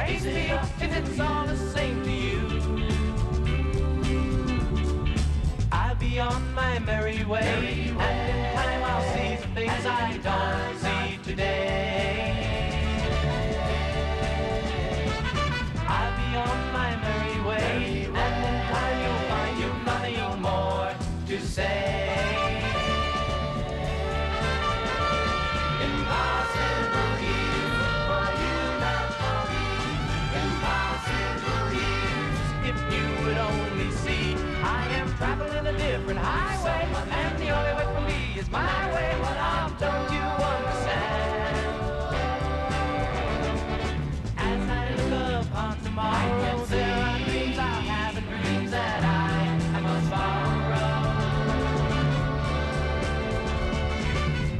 raise me if it's all the same to you. I'll be on my merry way, and in time I'll see the things I don't see today. I'll be on my merry way, and in time you'll find you've nothing more to say. Impossible years for you, not for me. Impossible years, if you would only see. I am traveling a different highway, and the only way for me is my way. What I've done, you understand. As I look upon tomorrow, there are dreams I'll have and dreams that I must borrow.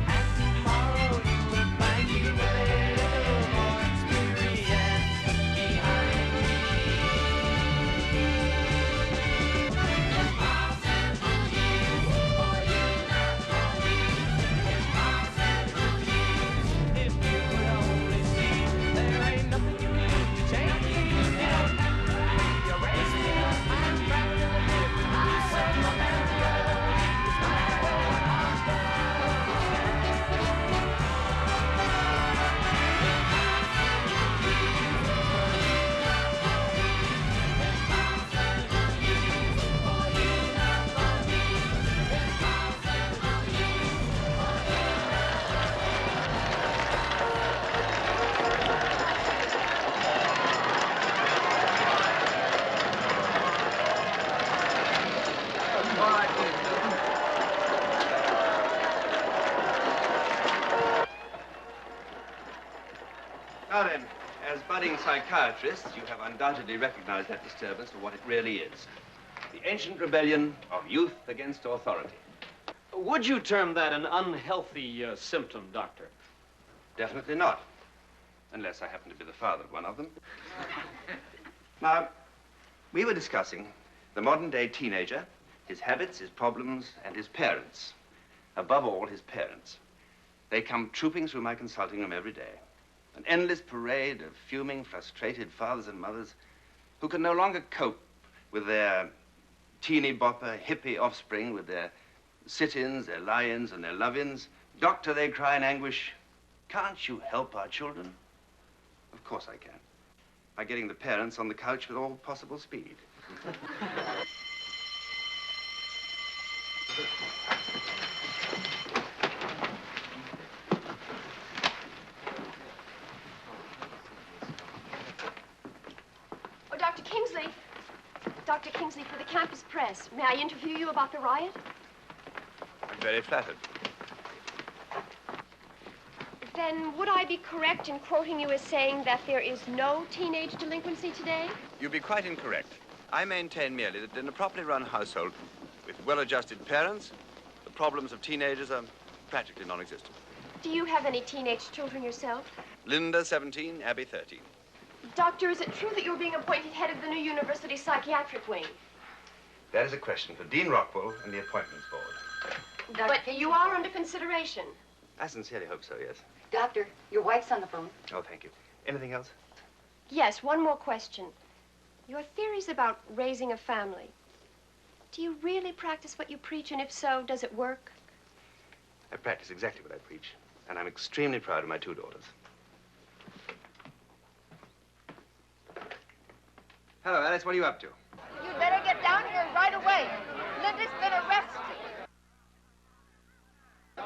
And tomorrow you will find you with a little more experience behind me. Impossible years for you, not for me. Impossible years, if you would only see. There ain't nothing you can do to change me. You don't have to erase me. I'm traveling a different highway, and the only way is my way. I'm Now then, as budding psychiatrists, you have undoubtedly recognized that disturbance for what it really is. The ancient rebellion of youth against authority. Would you term that an unhealthy symptom, Doctor? Definitely not. Unless I happen to be the father of one of them. Now, we were discussing the modern-day teenager, his habits, his problems, and his parents. Above all, his parents. They come trooping through my consulting room every day. An endless parade of fuming, frustrated fathers and mothers who can no longer cope with their teeny bopper, hippie offspring, with their sit-ins, their lie-ins, and their love-ins. Doctor, they cry in anguish, can't you help our children? Of course I can. By getting the parents on the couch with all possible speed. Oh, Dr. Kingsley. Dr. Kingsley, for the campus press, may I interview you about the riot? I'm very flattered. Then would I be correct in quoting you as saying that there is no teenage delinquency today? You'd be quite incorrect. I maintain merely that in a properly run household with well-adjusted parents, the problems of teenagers are practically non-existent. Do you have any teenage children yourself? Linda, 17, Abby, 13. Doctor, is it true that you're being appointed head of the new university psychiatric wing? That is a question for Dean Rockwell and the appointments board. But you are under consideration. I sincerely hope so, yes. Doctor, your wife's on the phone. Oh, thank you. Anything else? Yes, one more question. Your theories about raising a family. Do you really practice what you preach, and if so, does it work? I practice exactly what I preach, and I'm extremely proud of my two daughters. Hello, Alice, what are you up to? You'd better get down here right away. Linda's been arrested.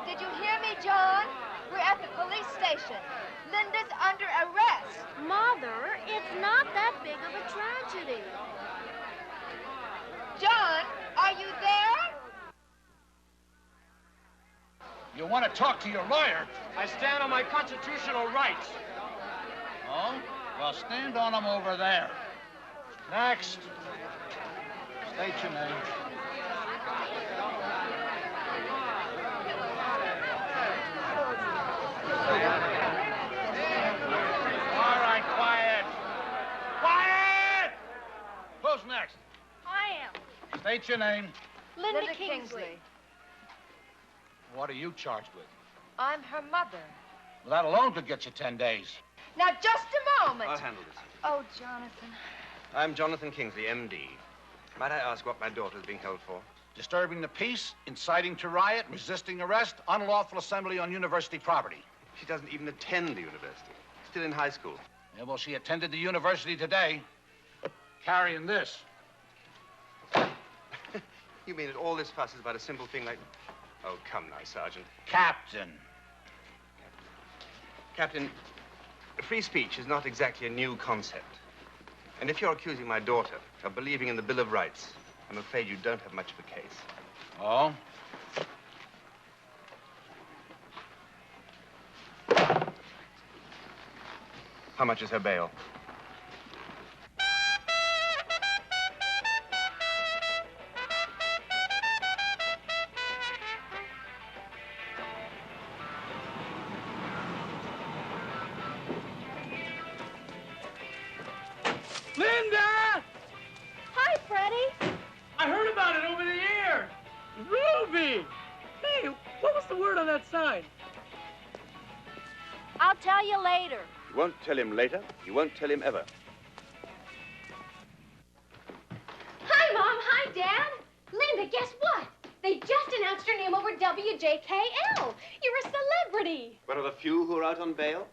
Did you hear me, John? We're at the police station. Linda's under arrest. Mother, it's not that big of a tragedy. John, are you there? You want to talk to your lawyer? I stand on my constitutional rights. Oh? Well, stand on them over there. Next. State your name. All right, quiet. Quiet! Who's next? I am. State your name. Linda Kingsley. What are you charged with? I'm her mother. Well, that alone could get you 10 days. Now, just a moment. I'll handle this. Oh, Jonathan. I'm Jonathan Kingsley, M.D. Might I ask what my daughter is being held for? Disturbing the peace, inciting to riot, resisting arrest, unlawful assembly on university property. She doesn't even attend the university. Still in high school. Yeah, well, she attended the university today, carrying this. You mean that all this fuss is about a simple thing like... Oh, come now, Sergeant. Captain. Captain, free speech is not exactly a new concept. And if you're accusing my daughter of believing in the Bill of Rights, I'm afraid you don't have much of a case. Oh? How much is her bail? Linda! Hi, Freddie. I heard about it over the air. Ruby! Hey, what was the word on that sign? I'll tell you later. You won't tell him later. You won't tell him ever. Hi, Mom. Hi, Dad. Linda, guess what? They just announced your name over WJKL. You're a celebrity. One of the few who are out on bail?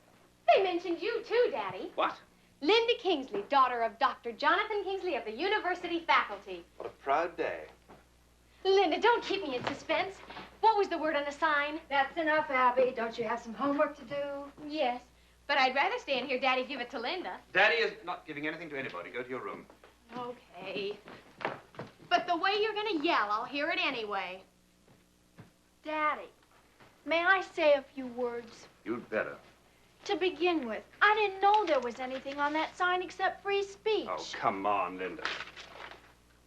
They mentioned you, too, Daddy. What? Linda Kingsley, daughter of Dr. Jonathan Kingsley of the university faculty. What a proud day. Linda, don't keep me in suspense. What was the word on the sign? That's enough, Abby. Don't you have some homework to do? Yes, but I'd rather stay and hear Daddy give it to Linda. Daddy is not giving anything to anybody. Go to your room. Okay. But the way you're gonna yell, I'll hear it anyway. Daddy, may I say a few words? You'd better. To begin with, I didn't know there was anything on that sign except free speech. Oh, come on, Linda.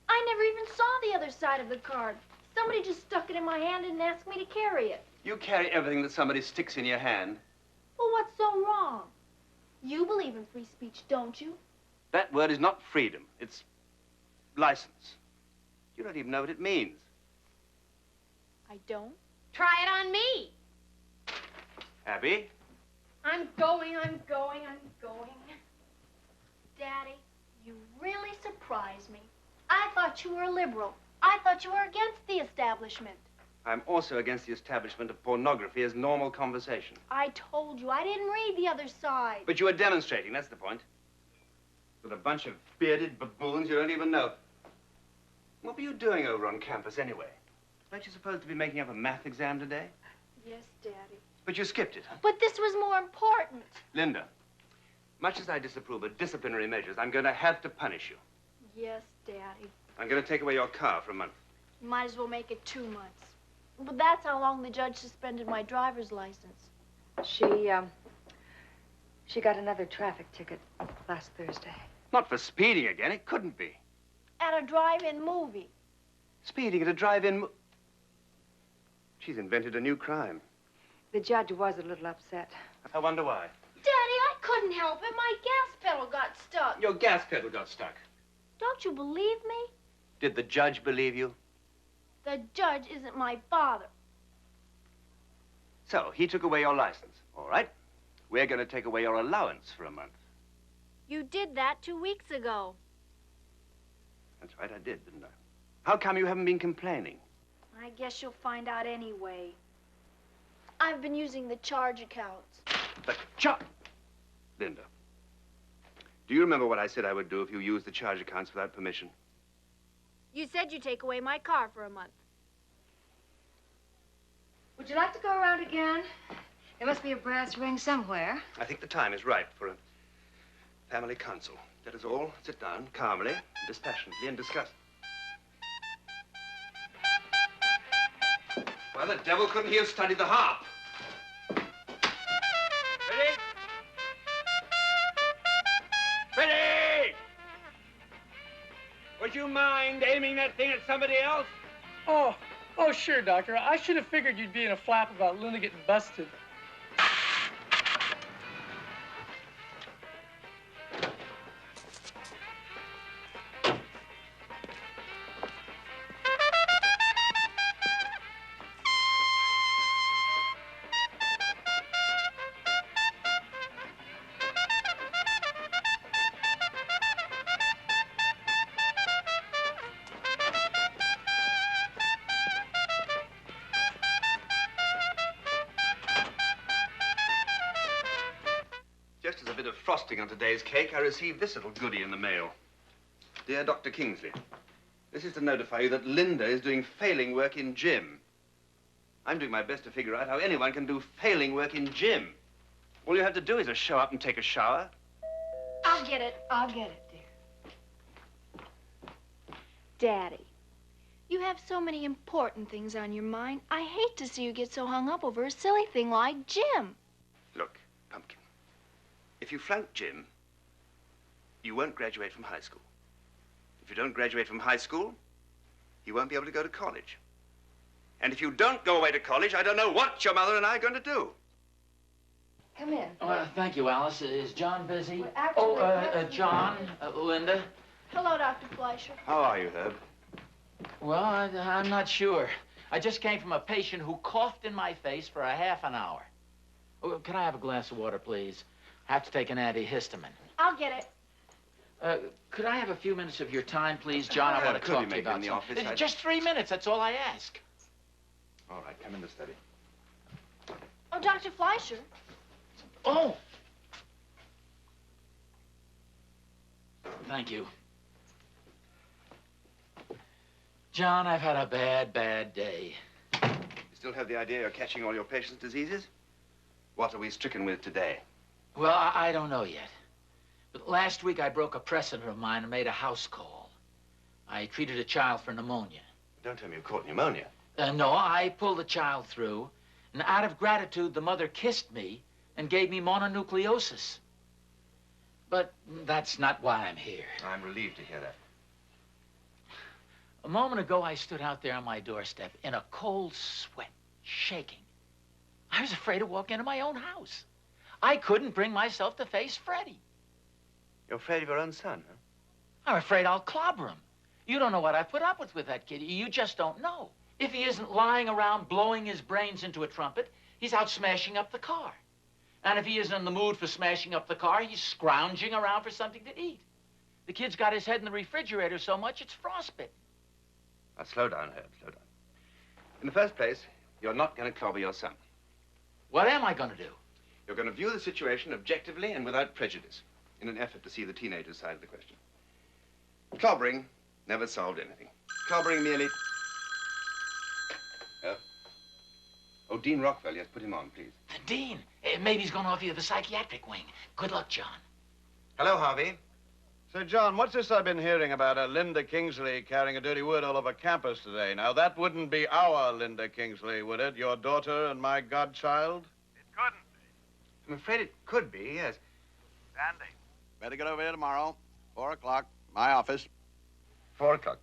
I never even saw the other side of the card. Somebody just stuck it in my hand and asked me to carry it. You carry everything that somebody sticks in your hand. Well, what's so wrong? You believe in free speech, don't you? That word is not freedom. It's license. You don't even know what it means. I don't. Try it on me. Abby? I'm going. Daddy, you really surprise me. I thought you were a liberal. I thought you were against the establishment. I'm also against the establishment of pornography as normal conversation. I told you, I didn't read the other side. But you were demonstrating, that's the point. With a bunch of bearded baboons you don't even know. What were you doing over on campus anyway? Weren't you supposed to be making up a math exam today? Yes, Daddy. But you skipped it, huh? But this was more important. Linda, much as I disapprove of disciplinary measures, I'm going to have to punish you. Yes, Daddy. I'm going to take away your car for a month. You might as well make it 2 months. But that's how long the judge suspended my driver's license. She got another traffic ticket last Thursday. Not for speeding again. It couldn't be. At a drive-in movie. Speeding at a drive-in... She's invented a new crime. The judge was a little upset. I wonder why. Daddy, I couldn't help it. My gas pedal got stuck. Your gas pedal got stuck. Don't you believe me? Did the judge believe you? The judge isn't my father. So, he took away your license. All right. We're going to take away your allowance for a month. You did that 2 weeks ago. That's right, I did, didn't I? How come you haven't been complaining? I guess you'll find out anyway. I've been using the charge accounts. The charge... Linda, do you remember what I said I would do if you used the charge accounts without permission? You said you'd take away my car for a month. Would you like to go around again? There must be a brass ring somewhere. I think the time is ripe for a family council. Let us all sit down calmly, dispassionately, and discuss. Well, the devil couldn't he have studied the harp? Ready? Ready! Would you mind aiming that thing at somebody else? Oh, sure, Doctor. I should have figured you'd be in a flap about Linda getting busted. frosting on today's cake, I received this little goodie in the mail. Dear Dr. Kingsley, this is to notify you that Linda is doing failing work in gym. I'm doing my best to figure out how anyone can do failing work in gym. All you have to do is just show up and take a shower. I'll get it. I'll get it, dear. Daddy, you have so many important things on your mind. I hate to see you get so hung up over a silly thing like gym. Look, Pumpkin, if you flunk gym, you won't graduate from high school. If you don't graduate from high school, you won't be able to go to college. And if you don't go away to college, I don't know what your mother and I are going to do. Come in. Thank you, Alice. Is John busy? Well, actually, John, Linda. Hello, Dr. Fleischer. How are you, Herb? Well, I'm not sure. I just came from a patient who coughed in my face for a half an hour. Oh, could I have a glass of water, please? I have to take an antihistamine. I'll get it. Could I have a few minutes of your time, please, John? I want to talk to you about in the something. office. Just 3 minutes, that's all I ask. All right, come in the study. Oh, Dr. Fleischer. Oh! Thank you. John, I've had a bad, bad day. You still have the idea you're catching all your patients' diseases? What are we stricken with today? Well, I don't know yet. But last week I broke a precedent of mine and made a house call. I treated a child for pneumonia. Don't tell me you caught pneumonia. No, I pulled the child through, and out of gratitude, the mother kissed me and gave me mononucleosis. But that's not why I'm here. I'm relieved to hear that. A moment ago, I stood out there on my doorstep in a cold sweat, shaking. I was afraid to walk into my own house. I couldn't bring myself to face Freddie. You're afraid of your own son, huh? I'm afraid I'll clobber him. You don't know what I've put up with that kid. You just don't know. If he isn't lying around blowing his brains into a trumpet, he's out smashing up the car. And if he isn't in the mood for smashing up the car, he's scrounging around for something to eat. The kid's got his head in the refrigerator so much it's frostbitten. Now, slow down, Herb, slow down. In the first place, you're not going to clobber your son. What am I going to do? You're going to view the situation objectively and without prejudice, in an effort to see the teenager's side of the question. Clobbering never solved anything. Clobbering merely... Oh, Dean Rockwell, yes, put him on, please. The dean. Maybe he's going to offer you the psychiatric wing. Good luck, John. Hello, Harvey. Sir John, what's this I've been hearing about Linda Kingsley carrying a dirty word all over campus today? Now, that wouldn't be our Linda Kingsley, would it? Your daughter and my godchild? It couldn't be. I'm afraid it could be, yes. Sandy. Better get over here tomorrow, 4 o'clock, my office. 4 o'clock.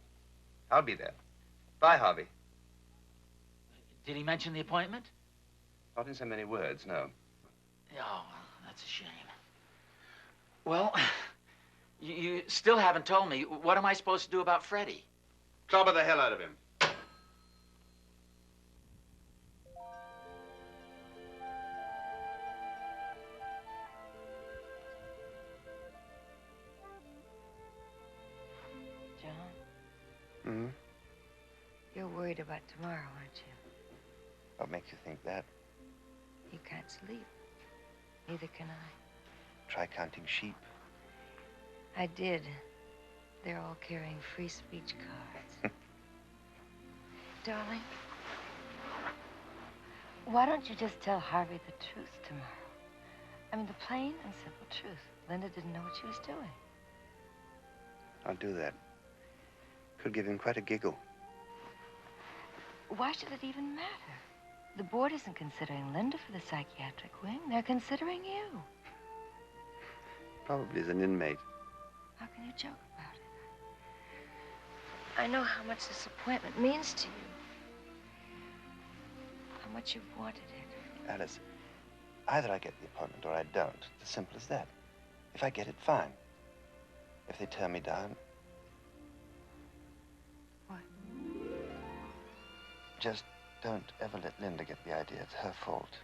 I'll be there. Bye, Harvey. Did he mention the appointment? Not in so many words, no. Oh, that's a shame. Well, you still haven't told me. What am I supposed to do about Freddie? Clobber the hell out of him. John, Hmm? you're worried about tomorrow, aren't you? What makes you think that? You can't sleep. Neither can I. Try counting sheep. I did. They're all carrying free speech cards. Darling, why don't you just tell Harvey the truth tomorrow? I mean, the plain and simple truth. Linda didn't know what she was doing. I'll do that. Could give him quite a giggle. Why should it even matter? The board isn't considering Linda for the psychiatric wing. They're considering you. Probably as an inmate. How can you joke about it? I know how much this appointment means to you. How much you've wanted it. Alice, either I get the appointment or I don't. It's as simple as that. If I get it, fine. If they turn me down... What? Just don't ever let Linda get the idea it's her fault.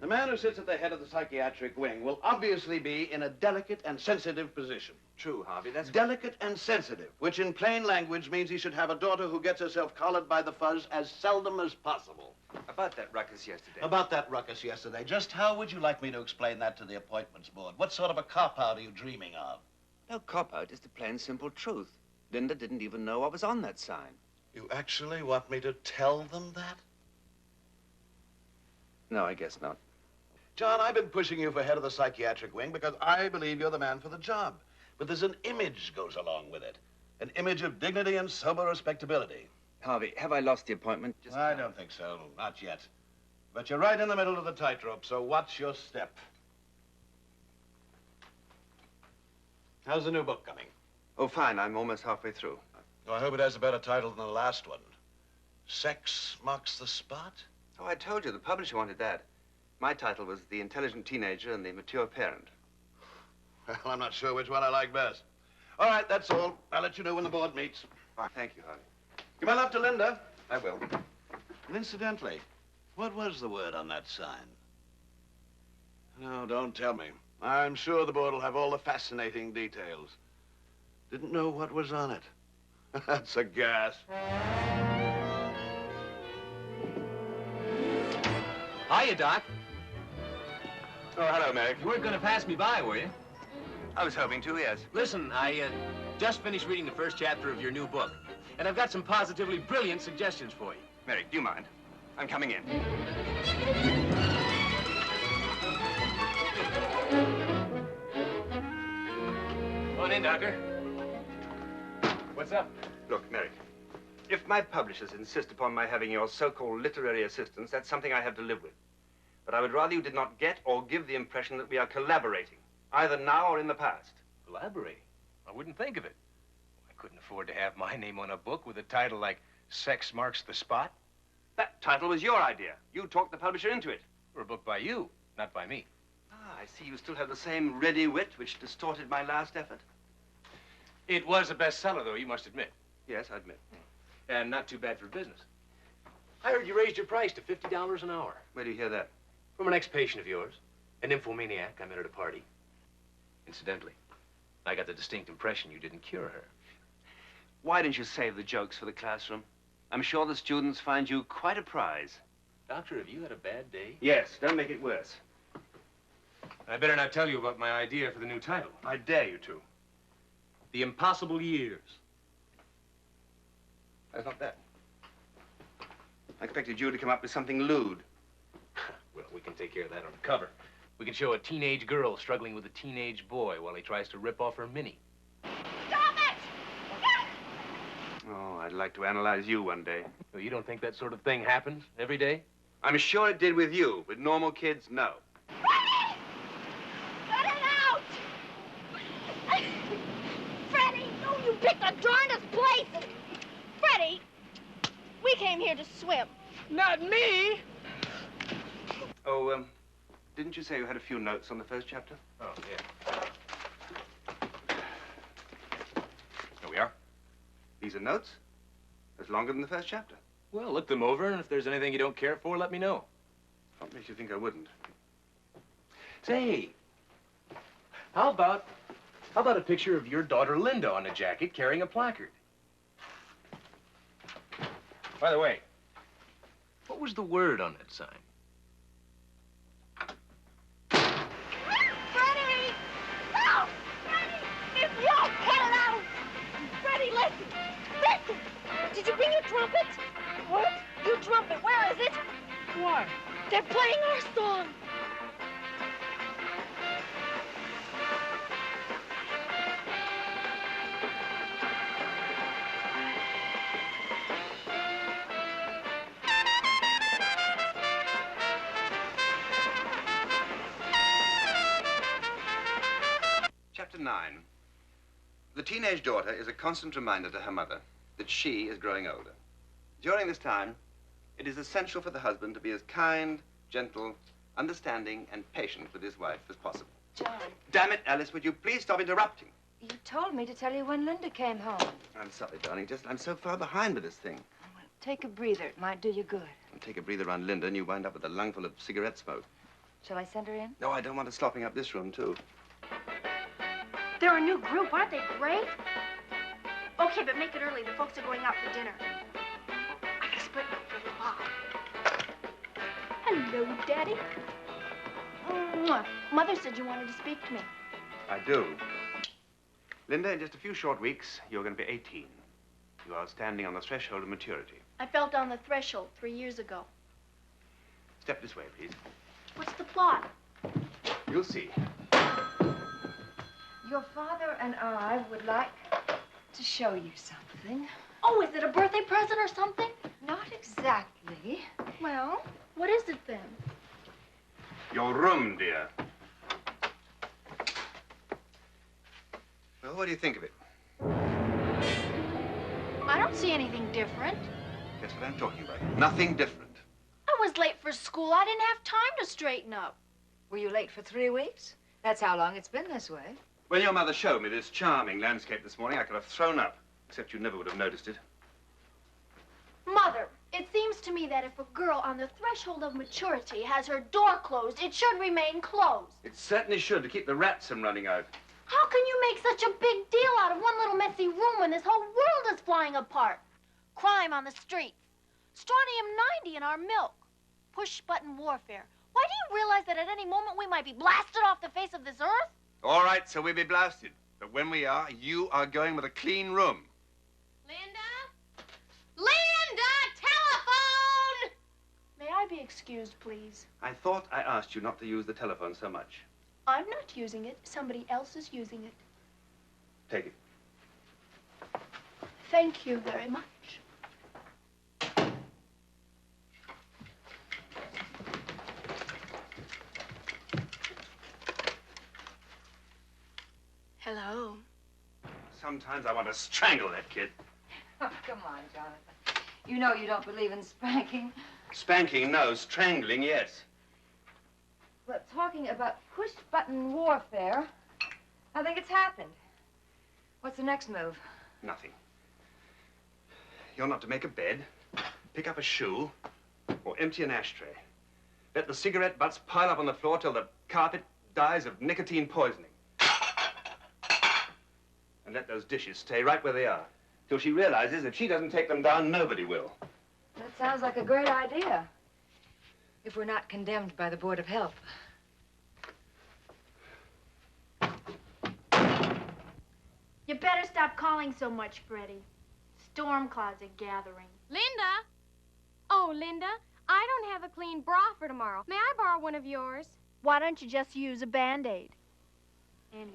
The man who sits at the head of the psychiatric wing will obviously be in a delicate and sensitive position. True, Harvey, that's... Delicate and sensitive, which in plain language means he should have a daughter who gets herself collared by the fuzz as seldom as possible. About that ruckus yesterday. About that ruckus yesterday, just how would you like me to explain that to the appointments board? What sort of a cop-out are you dreaming of? No cop-out, just the plain, simple truth. Linda didn't even know what was on that sign. You actually want me to tell them that? No, I guess not. John, I've been pushing you for head of the psychiatric wing because I believe you're the man for the job. But there's an image goes along with it. An image of dignity and sober respectability. Harvey, have I lost the appointment? I don't think so. Not yet. But you're right in the middle of the tightrope, so watch your step. How's the new book coming? Oh, fine. I'm almost halfway through. Oh, I hope it has a better title than the last one. Sex Marks the Spot? Oh, I told you, the publisher wanted that. My title was The Intelligent Teenager and the Mature Parent. Well, I'm not sure which one I like best. All right, that's all. I'll let you know when the board meets. Fine. Thank you, Harvey. Give my love to Linda. I will. And incidentally, what was the word on that sign? No, don't tell me. I'm sure the board will have all the fascinating details. Didn't know what was on it. That's a gas. Hiya, Doc. Oh, hello, Meg. You weren't going to pass me by, were you? I was hoping to, yes. Listen, I just finished reading the first chapter of your new book, and I've got some positively brilliant suggestions for you. Merrick, do you mind? I'm coming in. Come on in, Doctor. What's up? Look, Merrick, if my publishers insist upon my having your so-called literary assistance, that's something I have to live with. But I would rather you did not get or give the impression that we are collaborating, either now or in the past. Collaborating? I wouldn't think of it. I couldn't afford to have my name on a book with a title like Sex Marks the Spot. That title was your idea. You talked the publisher into it. Or a book by you, not by me. Ah, I see you still have the same ready wit which distorted my last effort. It was a bestseller, though, you must admit. Yes, I admit. And not too bad for business. I heard you raised your price to $50 an hour. Where do you hear that? From an ex-patient of yours, an nymphomaniac I met at a party. Incidentally, I got the distinct impression you didn't cure her. Why didn't you save the jokes for the classroom? I'm sure the students find you quite a prize. Doctor, have you had a bad day? Yes, don't make it worse. I better not tell you about my idea for the new title. I dare you to. The Impossible Years. That's not that. I expected you to come up with something lewd. Well, we can take care of that on the cover. We can show a teenage girl struggling with a teenage boy while he tries to rip off her mini. Stop it! Oh, I'd like to analyze you one day. Well, you don't think that sort of thing happens every day? I'm sure it did with you. With normal kids, no. Freddie! Let it out! Freddie, no, you picked the darndest place! Freddie, we came here to swim. Not me! Oh, didn't you say you had a few notes on the first chapter? Oh, yeah. Here we are. These are notes? That's longer than the first chapter. Well, look them over, and if there's anything you don't care for, let me know. What makes you think I wouldn't? Say, how about a picture of your daughter Linda on a jacket carrying a placard? By the way, what was the word on that sign? Freddie! No! Freddie! If you cut it out! Freddie, listen! Listen! Did you bring your trumpet? What? Your trumpet, where is it? Why? They're playing our song. Chapter 9. The teenage daughter is a constant reminder to her mother that she is growing older. During this time, it is essential for the husband to be as kind, gentle, understanding, and patient with his wife as possible. John, Damn it, Alice, would you please stop interrupting? you told me to tell you when Linda came home. I'm sorry, darling. I'm so far behind with this thing. Take a breather. It might do you good. And take a breather around Linda and you wind up with a lungful of cigarette smoke. Shall I send her in? No, I don't want her slopping up this room, too. They're a new group. Aren't they great? Okay, but make it early. The folks are going out for dinner. I can split up for the pop. Hello, Daddy. Mwah. Mother said you wanted to speak to me. I do. Linda, in just a few short weeks, you're going to be 18. You are standing on the threshold of maturity. I felt on the threshold 3 years ago. Step this way, please. What's the plot? You'll see. Your father and I would like to show you something. Oh, is it a birthday present or something? Not exactly. Well, what is it then? Your room, dear. Well, what do you think of it? I don't see anything different. That's what I'm talking about. Nothing different. I was late for school. I didn't have time to straighten up. Were you late for 3 weeks? That's how long it's been this way. When your mother showed me this charming landscape this morning, I could have thrown up. Except you never would have noticed it. Mother, it seems to me that if a girl on the threshold of maturity has her door closed, it should remain closed. It certainly should, to keep the rats from running out. How can you make such a big deal out of one little messy room when this whole world is flying apart? Crime on the streets. Strontium-90 in our milk. Push-button warfare. Why do you realize that at any moment we might be blasted off the face of this earth? All right, so we'll be blasted. But when we are, you are going with a clean room. Linda? Linda, telephone! May I be excused, please? I thought I asked you not to use the telephone so much. I'm not using it. Somebody else is using it. Take it. Thank you very much. Hello. Sometimes I want to strangle that kid. Oh, come on, Jonathan. You know you don't believe in spanking. Spanking, no. Strangling, yes. But talking about push-button warfare, I think it's happened. What's the next move? Nothing. You're not to make a bed, pick up a shoe, or empty an ashtray. Let the cigarette butts pile up on the floor till the carpet dies of nicotine poisoning. And let those dishes stay right where they are, till she realizes if she doesn't take them down, nobody will. That sounds like a great idea. If we're not condemned by the Board of Health. You better stop calling so much, Freddie. Storm clouds are gathering. Linda? Oh, Linda, I don't have a clean bra for tomorrow. May I borrow one of yours? Why don't you just use a Band-Aid? Anyway.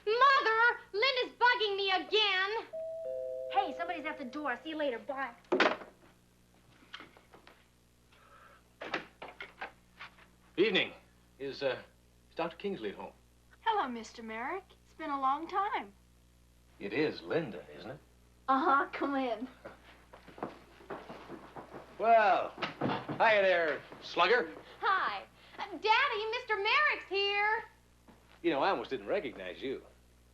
Mother, Linda's bugging me again. Hey, somebody's at the door. See you later. Bye. Evening. Is Dr. Kingsley at home? Hello, Mr. Merrick. It's been a long time. It is Linda, isn't it? Uh-huh. Come in. Well, hiya there, slugger. Hi. Daddy, Mr. Merrick's here. You know, I almost didn't recognize you.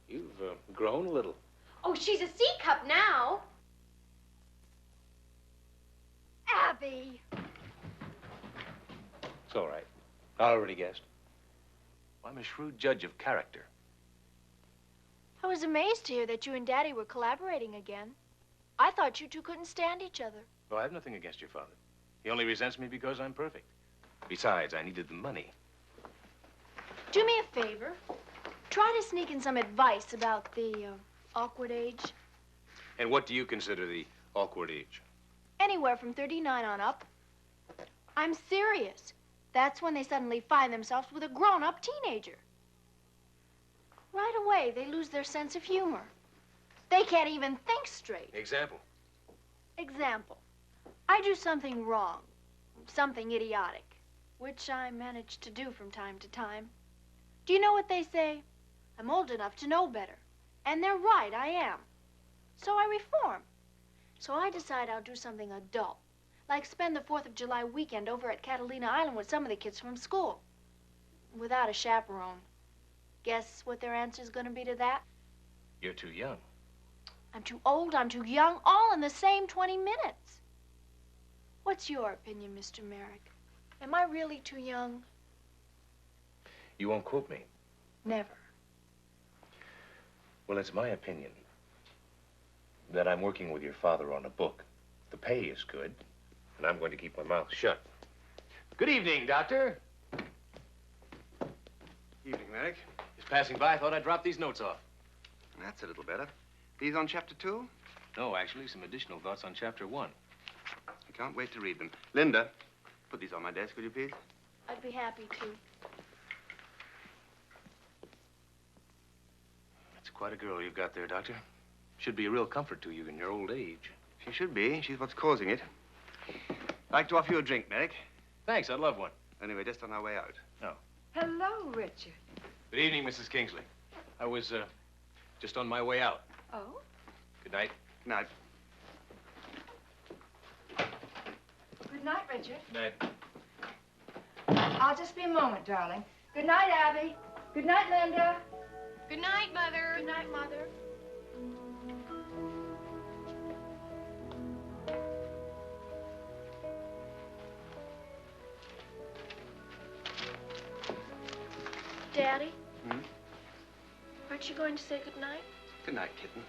You've grown a little. Oh, she's a C-cup now. Abby! It's all right. I already guessed. I'm a shrewd judge of character. I was amazed to hear that you and Daddy were collaborating again. I thought you two couldn't stand each other. Well, I have nothing against your father. He only resents me because I'm perfect. Besides, I needed the money. Do me a favor. Try to sneak in some advice about the awkward age. And what do you consider the awkward age? Anywhere from 39 on up. I'm serious. That's when they suddenly find themselves with a grown-up teenager. Right away, they lose their sense of humor. They can't even think straight. Example? Example. I do something wrong, something idiotic, which I manage to do from time to time. Do you know what they say? I'm old enough to know better. And they're right, I am. So I reform. So I decide I'll do something adult, like spend the 4th of July weekend over at Catalina Island with some of the kids from school, without a chaperone. Guess what their answer's gonna be to that? You're too young. I'm too old, I'm too young, all in the same 20 minutes. What's your opinion, Mr. Merrick? Am I really too young? You won't quote me? Never. Well, it's my opinion that I'm working with your father on a book. The pay is good, and I'm going to keep my mouth shut. Good evening, Doctor. Evening, Merrick. Just passing by, thought I'd drop these notes off. That's a little better. These on chapter 2? No, actually, some additional thoughts on chapter 1. I can't wait to read them. Linda, put these on my desk, will you please? I'd be happy to. That's quite a girl you've got there, Doctor. Should be a real comfort to you in your old age. She should be. She's what's causing it. I'd like to offer you a drink, Merrick. Thanks, I'd love one. Anyway, just on our way out. No. Hello, Richard. Good evening, Mrs. Kingsley. I was, just on my way out. Oh? Good night. Good night. Good night, Richard. Good night. I'll just be a moment, darling. Good night, Abby. Good night, Linda. Good night, Mother. Good night, Mother. Daddy? Hmm? Aren't you going to say goodnight? Good night, kitten.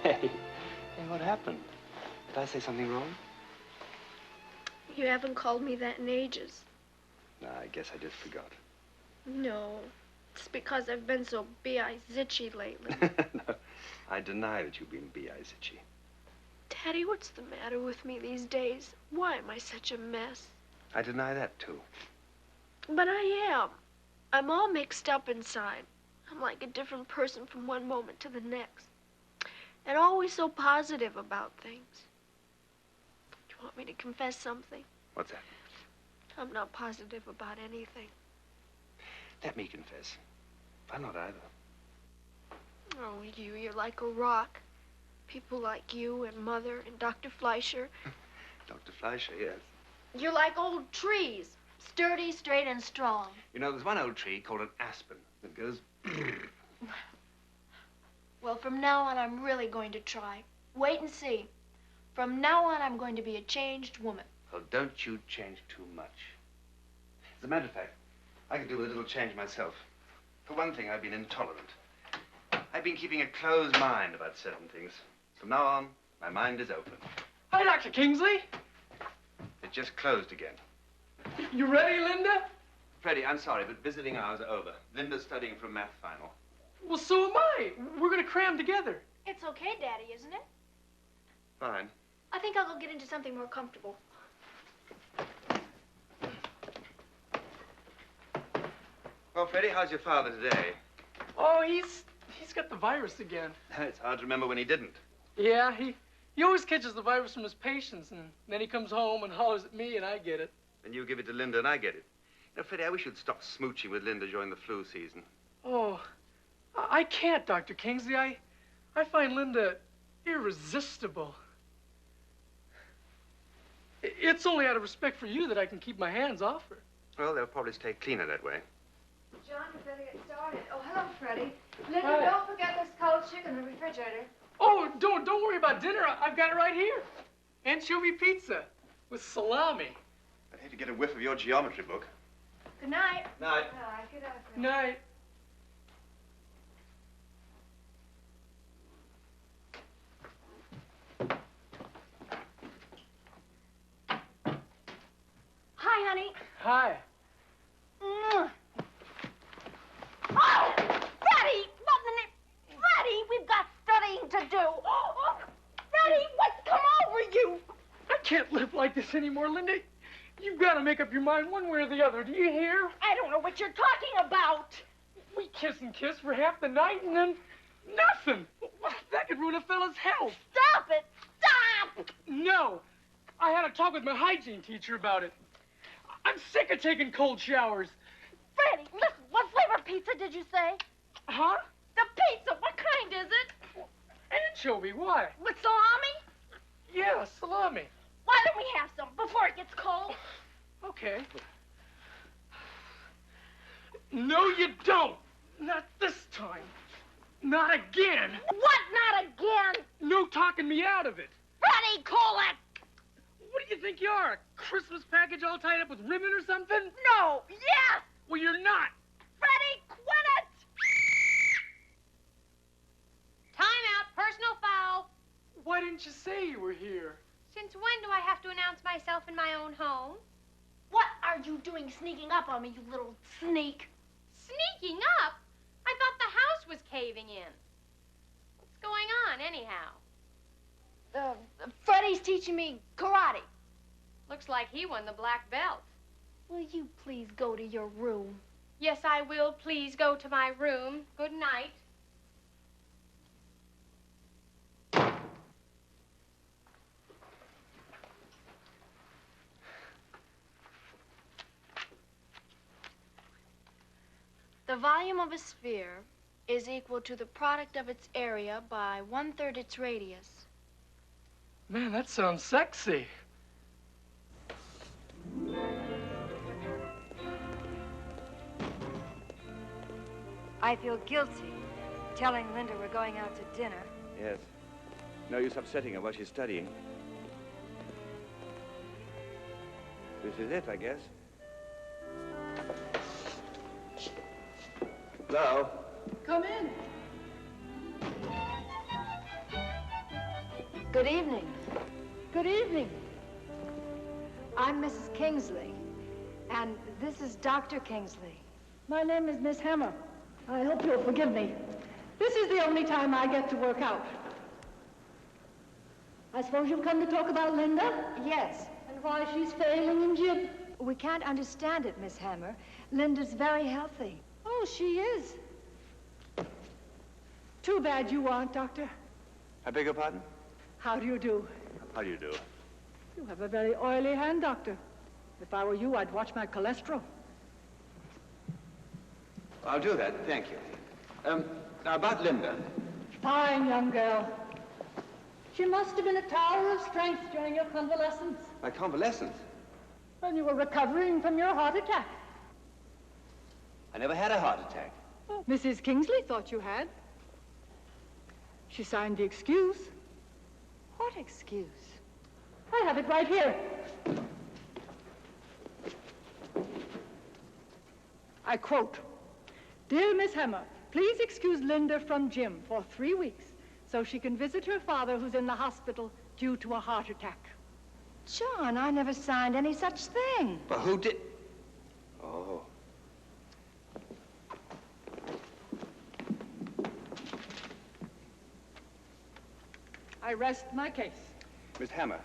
Hey, what happened? Did I say something wrong? You haven't called me that in ages. No, I guess I just forgot. No, it's because I've been so B-I-zitchy lately. No, I deny that you've been B-I-zitchy. Daddy, what's the matter with me these days? Why am I such a mess? I deny that, too. But I am. I'm all mixed up inside. I'm like a different person from one moment to the next. And always so positive about things. Do you want me to confess something? What's that? I'm not positive about anything. Let me confess. I'm not either. Oh, you're like a rock. People like you and Mother and Dr. Fleischer. Dr. Fleischer, yes. You're like old trees. Sturdy, straight, and strong. You know, there's one old tree called an aspen that goes... Well, from now on, I'm really going to try. Wait and see. From now on, I'm going to be a changed woman. Well, don't you change too much. As a matter of fact, I could do with a little change myself. For one thing, I've been intolerant. I've been keeping a closed mind about certain things. From now on, my mind is open. Hi, Dr. Kingsley. It just closed again. You ready, Linda? Freddie, I'm sorry, but visiting hours are over. Linda's studying for a math final. Well, so am I. We're going to cram together. It's okay, Daddy, isn't it? Fine. I think I'll go get into something more comfortable. Well, Freddie, how's your father today? Oh, he's got the virus again. It's hard to remember when he didn't. Yeah, he always catches the virus from his patients, and then he comes home and hollers at me, and I get it. And you give it to Linda and I get it. You know, Freddie, I wish you'd stop smooching with Linda during the flu season. Oh, I can't, Dr. Kingsley. I find Linda irresistible. It's only out of respect for you that I can keep my hands off her. Well, they'll probably stay cleaner that way. John, we better get started. Oh, hello, Freddie. Linda, Hi. don't forget this cold chicken in the refrigerator. Oh, don't worry about dinner. I've got it right here. Anchovy pizza with salami. I'd hate to get a whiff of your geometry book. Good night. Night. Good night. Good night. Good night. Hi, honey. Hi. Oh, Freddie! Freddie, we've got studying to do. Oh, Freddie, what's come over you? I can't live like this anymore, Linda. You've got to make up your mind one way or the other. Do you hear? I don't know what you're talking about. We kiss and kiss for half the night and then nothing. That could ruin a fella's health. Stop it! Stop! No. I had a talk with my hygiene teacher about it. I'm sick of taking cold showers. Freddie, listen, what flavor pizza did you say? Huh? The pizza, what kind is it? Anchovy, why? With salami? Yeah, salami. Why don't we have some before it gets cold? Okay. No, you don't. Not this time. Not again. What, not again? No talking me out of it. Freddie, cool it! What do you think you are? A Christmas package all tied up with ribbon or something? No! Yes! Well, you're not. Freddie, quit it! Time out. Personal foul. Why didn't you say you were here? Since when do I have to announce myself in my own home? What are you doing sneaking up on me, you little sneak? Sneaking up? I thought the house was caving in. What's going on, anyhow? Freddie's teaching me karate. Looks like he won the black belt. Will you please go to your room? Yes, I will. Please go to my room. Good night. The volume of a sphere is equal to the product of its area by 1/3 its radius. Man, that sounds sexy. I feel guilty telling Linda we're going out to dinner. Yes. No use upsetting her while she's studying. This is it, I guess. Hello? Come in. Good evening. Good evening. I'm Mrs. Kingsley, and this is Dr. Kingsley. My name is Miss Hammer. I hope you'll forgive me. This is the only time I get to work out. I suppose you've come to talk about Linda? Yes. And why she's failing in gym? We can't understand it, Miss Hammer. Linda's very healthy. Oh, she is. Too bad you aren't, Doctor. I beg your pardon? How do you do? How do you do? You have a very oily hand, Doctor. If I were you, I'd watch my cholesterol. I'll do that, thank you. Now about Linda. Fine young girl. She must have been a tower of strength during your convalescence, My convalescence. when you were recovering from your heart attack. I never had a heart attack. Oh, Mrs. Kingsley thought you had. She signed the excuse. What excuse? I have it right here. I quote, "Dear Miss Hammer, please excuse Linda from gym for 3 weeks so she can visit her father who's in the hospital due to a heart attack." John, I never signed any such thing. But who did? Oh. I rest my case. Miss Hammer,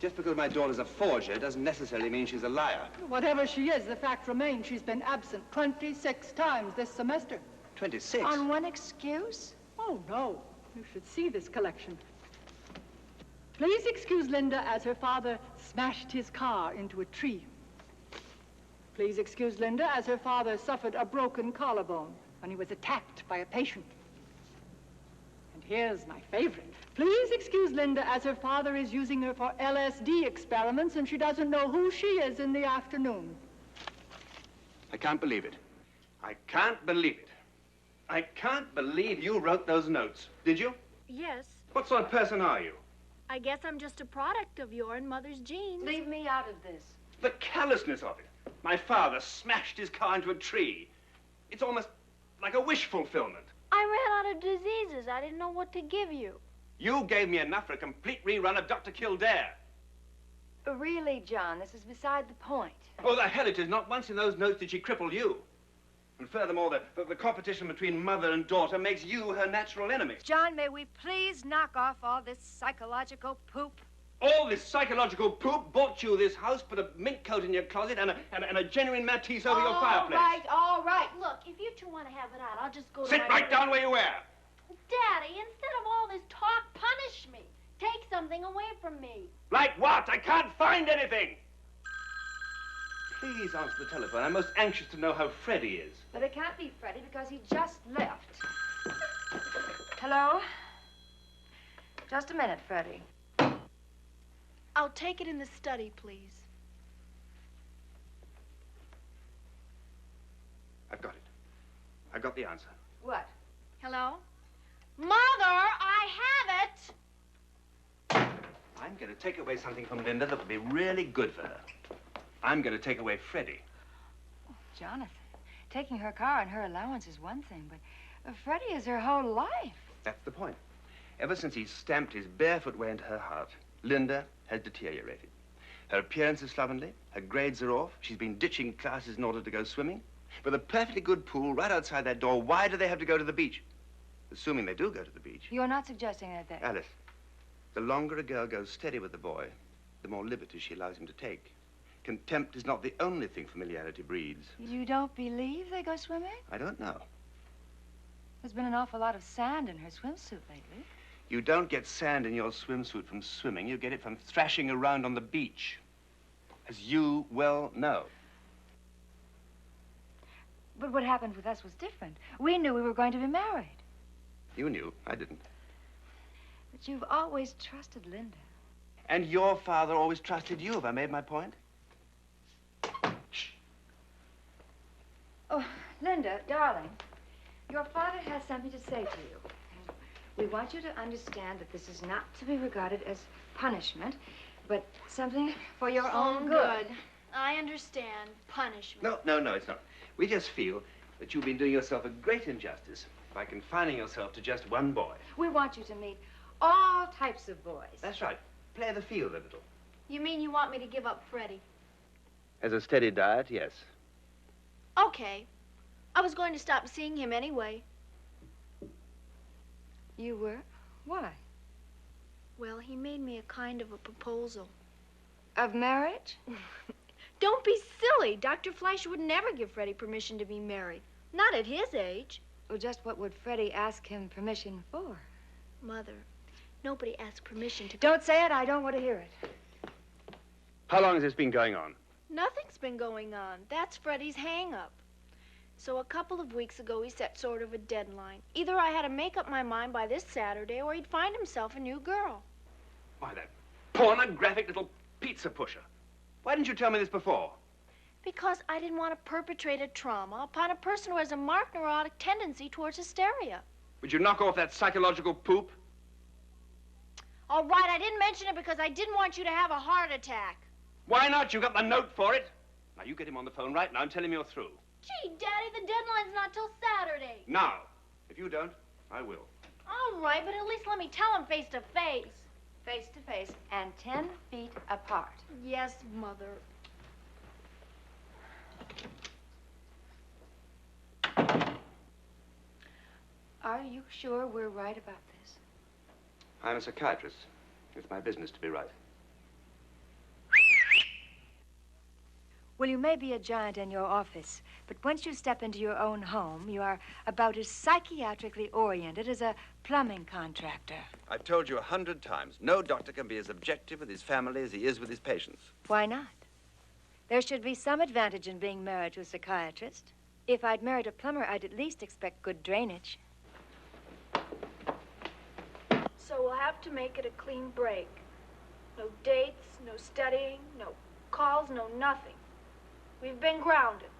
just because my daughter's a forger doesn't necessarily mean she's a liar. Whatever she is, the fact remains she's been absent 26 times this semester. 26? On one excuse? Oh, no. You should see this collection. Please excuse Linda as her father smashed his car into a tree. Please excuse Linda as her father suffered a broken collarbone when he was attacked by a patient. And here's my favorite. Please excuse Linda as her father is using her for LSD experiments and she doesn't know who she is in the afternoon. I can't believe it. I can't believe it. I can't believe you wrote those notes. Did you? Yes, What sort of person are you? I guess I'm just a product of your and Mother's genes. Leave me out of this. The callousness of it. My father smashed his car into a tree. It's almost like a wish fulfillment. I ran out of diseases. I didn't know what to give you. You gave me enough for a complete rerun of Dr. Kildare. Really, John, this is beside the point. Oh, the hell it is. Not once in those notes did she cripple you. And furthermore, the competition between mother and daughter makes you her natural enemy. John, may we please knock off all this psychological poop? All this psychological poop bought you this house, put a mink coat in your closet, and a genuine Matisse over your fireplace. All right. Look, if you two want to have it out, I'll just go to Sit my right room. down where you were. Daddy, instead of all this talk, punish me. Take something away from me. Like what? I can't find anything. Please answer the telephone. I'm most anxious to know how Freddie is. But it can't be Freddie because he just left. Hello? Just a minute, Freddie. I'll take it in the study, please. I've got it. I've got the answer. What? Hello? Mother, I have it! I'm going to take away something from Linda that will be really good for her. I'm going to take away Freddie. Oh, Jonathan, taking her car and her allowance is one thing, but Freddie is her whole life. That's the point. Ever since he stamped his barefoot way into her heart, Linda has deteriorated. Her appearance is slovenly, her grades are off, she's been ditching classes in order to go swimming. With a perfectly good pool right outside that door, why do they have to go to the beach? Assuming they do go to the beach. You're not suggesting that they... Alice, the longer a girl goes steady with the boy, the more liberties she allows him to take. Contempt is not the only thing familiarity breeds. You don't believe they go swimming? I don't know. There's been an awful lot of sand in her swimsuit lately. You don't get sand in your swimsuit from swimming. You get it from thrashing around on the beach, as you well know. But what happened with us was different. We knew we were going to be married. You knew. I didn't. But you've always trusted Linda. And your father always trusted you, have I made my point? Shh. Oh, Linda, darling, your father has something to say to you. We want you to understand that this is not to be regarded as punishment, but something for your own good. I understand. Punishment. No, it's not. We just feel that you've been doing yourself a great injustice by confining yourself to just one boy. We want you to meet all types of boys. That's right. Play the field a little. You mean you want me to give up Freddie? As a steady diet, yes. Okay. I was going to stop seeing him anyway. You were? Why? Well, he made me a kind of a proposal. Of marriage? Don't be silly. Dr. Fleischer would never give Freddie permission to be married. Not at his age. Well, just what would Freddie ask him permission for? Mother, nobody asks permission to... Don't say it. I don't want to hear it. How long has this been going on? Nothing's been going on. That's Freddie's hang-up. So a couple of weeks ago, he set sort of a deadline. Either I had to make up my mind by this Saturday, or he'd find himself a new girl. Why, that pornographic little pizza pusher. Why didn't you tell me this before? Because I didn't want to perpetrate a trauma upon a person who has a marked neurotic tendency towards hysteria. Would you knock off that psychological poop? All right, I didn't mention it because I didn't want you to have a heart attack. Why not? You got the note for it. Now, you get him on the phone right now and tell him you're through. Gee, Daddy, the deadline's not till Saturday. Now. If you don't, I will. All right, but at least let me tell him face to face. Face to face and 10 feet apart. Yes, Mother. Are you sure we're right about this? I'm a psychiatrist. It's my business to be right. Well, you may be a giant in your office, but once you step into your own home, you are about as psychiatrically oriented as a plumbing contractor. I've told you 100 times, no doctor can be as objective with his family as he is with his patients. Why not? There should be some advantage in being married to a psychiatrist. If I'd married a plumber, I'd at least expect good drainage. So we'll have to make it a clean break. No dates, no studying, no calls, no nothing. We've been grounded.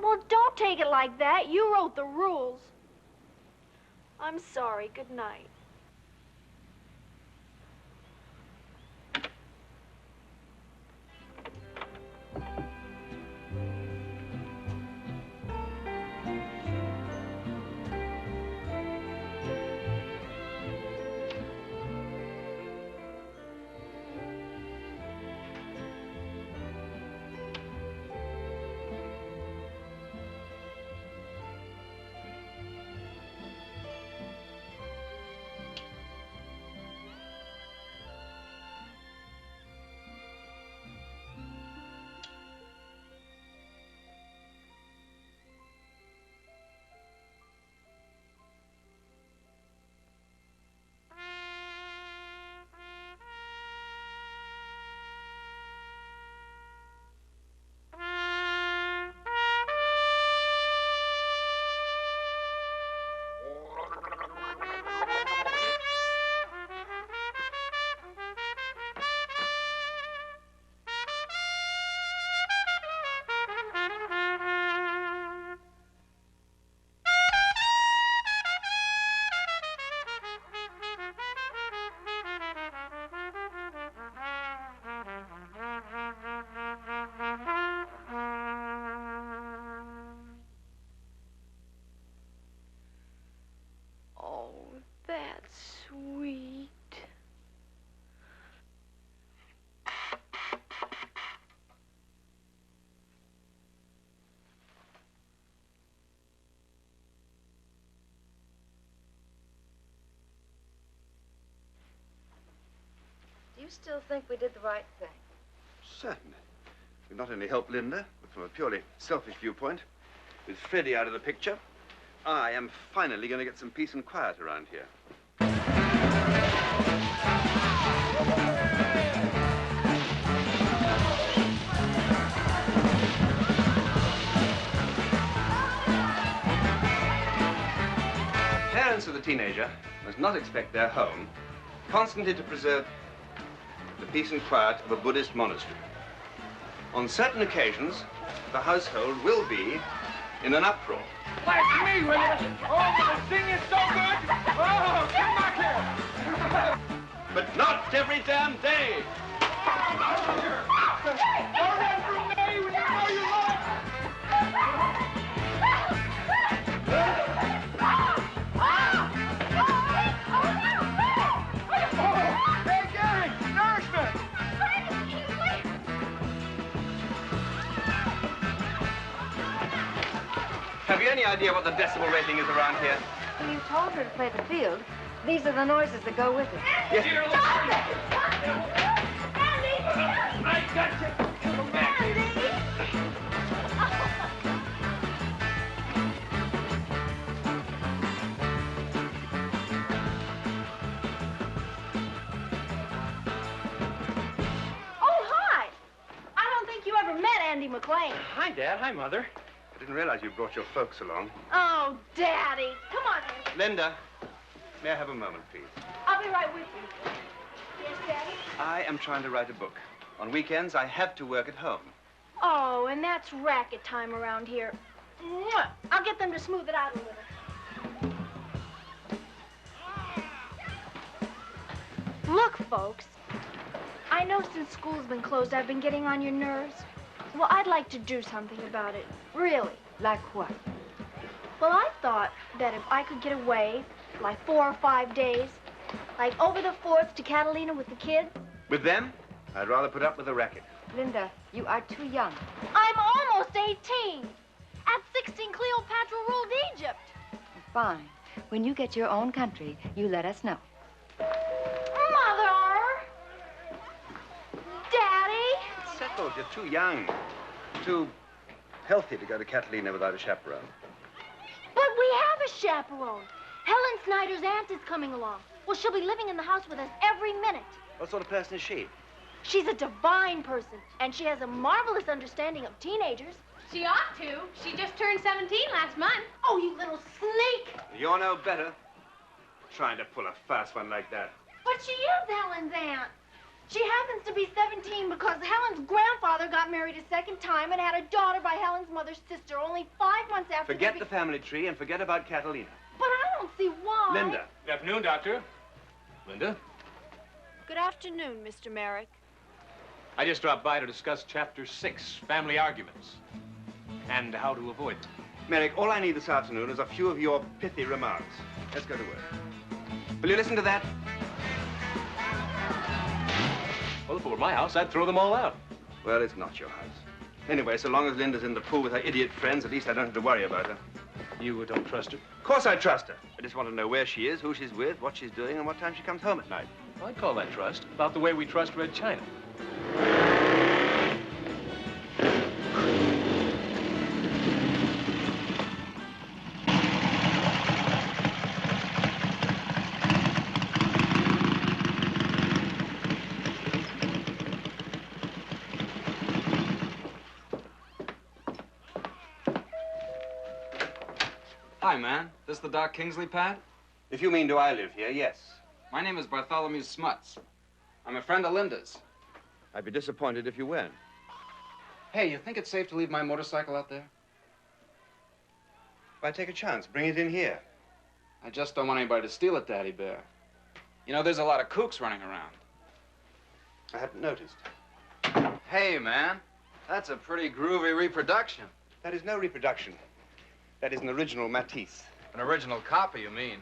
Well, don't take it like that. You wrote the rules. I'm sorry. Good night. you still think we did the right thing? Certainly. We've not only helped Linda, but from a purely selfish viewpoint, with Freddie out of the picture, I am finally going to get some peace and quiet around here. Parents of the teenager must not expect their home constantly to preserve the peace and quiet of a Buddhist monastery. On certain occasions, the household will be in an uproar. Like me, will you? Oh, the singing is so good. Oh, come back here. But not every damn day. Don't run from me when you know you lost. Hey, Gary, nourishment. Have you any idea what the decibel rating is around here? When you told her to play the field, these are the noises that go with it. Yes. I got you. Come back. Oh, hi. I don't think you ever met Andy McLean. Hi, Dad. Hi, Mother. I didn't realize you brought your folks along. Oh, Daddy. Come on, Andy. Linda, may I have a moment, please? I'll be right with you. Yes, Daddy? I am trying to write a book. On weekends, I have to work at home. Oh, and that's racket time around here. Mwah. I'll get them to smooth it out a little. Look, folks. I know since school's been closed, I've been getting on your nerves. Well, I'd like to do something about it. Really. Like what? Well, I thought that if I could get away, like 4 or 5 days, like over the 4th to Catalina with the kids. With them, I'd rather put up with the racket. Linda, you are too young. I'm almost 18. At 16, Cleopatra ruled Egypt. Fine. When you get your own country, you let us know. Mother! Daddy! It's settled. You're too young. Too healthy to go to Catalina without a chaperone. But we have a chaperone. Helen Snyder's aunt is coming along. Well, she'll be living in the house with us every minute. What sort of person is she? She's a divine person, and she has a marvelous understanding of teenagers. She ought to. She just turned 17 last month. Oh, you little sneak! You're no better. Trying to pull a fast one like that. But she is Helen's aunt. She happens to be 17 because Helen's grandfather got married a second time and had a daughter by Helen's mother's sister only 5 months after Forget the family tree and forget about Catalina. But I don't see why. Linda. Good afternoon, Doctor. Linda? Good afternoon, Mr. Merrick. I just dropped by to discuss Chapter 6, Family Arguments, and how to avoid them. Merrick, all I need this afternoon is a few of your pithy remarks. Let's go to work. Will you listen to that? Well, if it were my house, I'd throw them all out. Well, it's not your house. Anyway, so long as Linda's in the pool with her idiot friends, at least I don't have to worry about her. You don't trust her? Of course I trust her. I just want to know where she is, who she's with, what she's doing, and what time she comes home at night. I'd call that trust. About the way we trust Red China. Hi, man. This the Doc Kingsley pad? If you mean do I live here, yes. My name is Bartholomew Smuts. I'm a friend of Linda's. I'd be disappointed if you weren't. Hey, you think it's safe to leave my motorcycle out there? Why take a chance? Bring it in here. I just don't want anybody to steal it, Daddy Bear. You know, there's a lot of kooks running around. I hadn't noticed. Hey, man. That's a pretty groovy reproduction. That is no reproduction. That is an original Matisse. An original copy, you mean?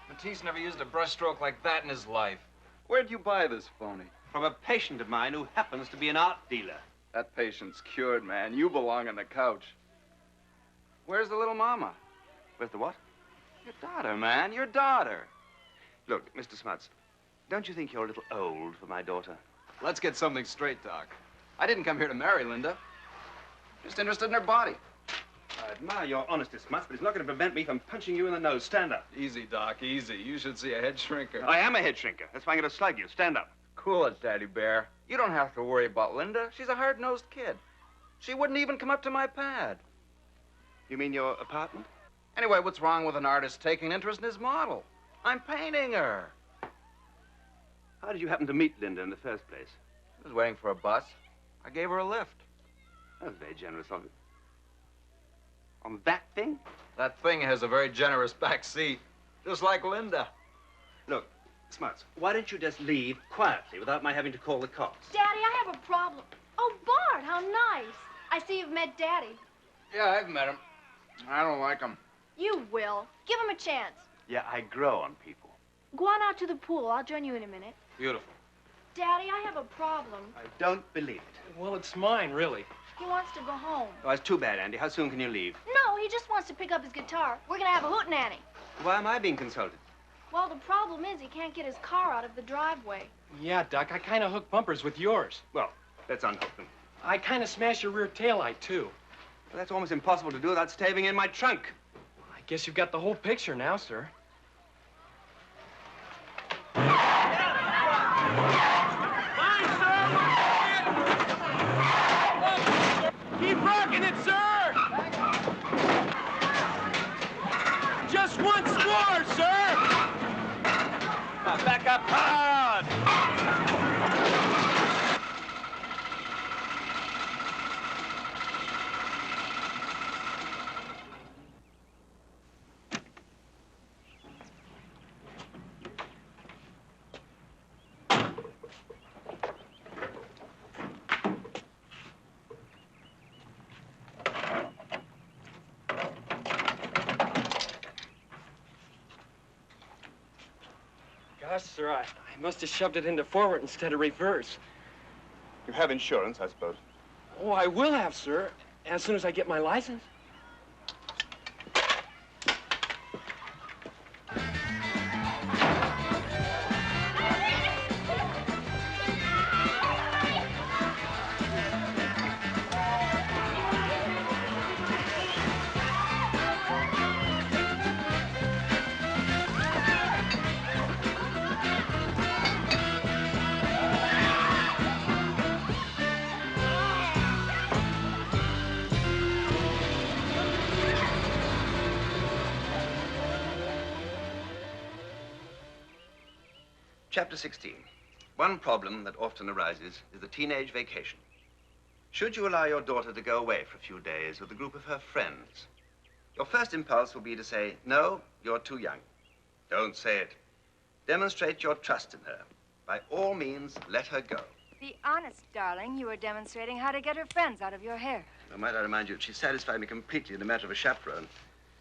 Matisse never used a brushstroke like that in his life. Where'd you buy this phony? From a patient of mine who happens to be an art dealer. That patient's cured, man. You belong on the couch. Where's the little mama? Where's the what? Your daughter, man. Your daughter. Look, Mr. Smuts, don't you think you're a little old for my daughter? Let's get something straight, Doc. I didn't come here to marry Linda. Just interested in her body. I admire your honesty, Smuts, but it's not going to prevent me from punching you in the nose. Stand up. Easy, Doc, easy. You should see a head shrinker. I am a head shrinker. That's why I'm going to slug you. Stand up. Cool it, Daddy Bear. You don't have to worry about Linda. She's a hard-nosed kid. She wouldn't even come up to my pad. You mean your apartment? Anyway, what's wrong with an artist taking an interest in his model? I'm painting her. How did you happen to meet Linda in the first place? I was waiting for a bus. I gave her a lift. That was very generous of you. On that thing? That thing has a very generous back seat, just like Linda. Look, Smuts, why don't you just leave quietly without my having to call the cops? Daddy, I have a problem. Oh, Bart, how nice. I see you've met Daddy. Yeah, I've met him. I don't like him. You will. Give him a chance. Yeah, I grow on people. Go on out to the pool. I'll join you in a minute. Beautiful. Daddy, I have a problem. I don't believe it. Well, it's mine, really. He wants to go home. Oh, it's too bad, Andy. How soon can you leave? No, he just wants to pick up his guitar. We're going to have a hootenanny. Why am I being consulted? Well, the problem is he can't get his car out of the driveway. Yeah, Duck, I kind of hooked bumpers with yours. Well, let's unhook them. I kind of smashed your rear taillight, too. Well, that's almost impossible to do without staving in my trunk. I guess you've got the whole picture now, sir. Keep rocking it, sir! Just once more, sir! Now back up hard! Gosh, sir, I must have shoved it into forward instead of reverse. You have insurance, I suppose. Oh, I will have, sir, as soon as I get my license. Chapter 16. One problem that often arises is the teenage vacation. Should you allow your daughter to go away for a few days with a group of her friends, your first impulse will be to say, no, you're too young. Don't say it. Demonstrate your trust in her. By all means, let her go. Be honest, darling. You were demonstrating how to get her friends out of your hair. Now, might I remind you that she satisfied me completely in the matter of a chaperone.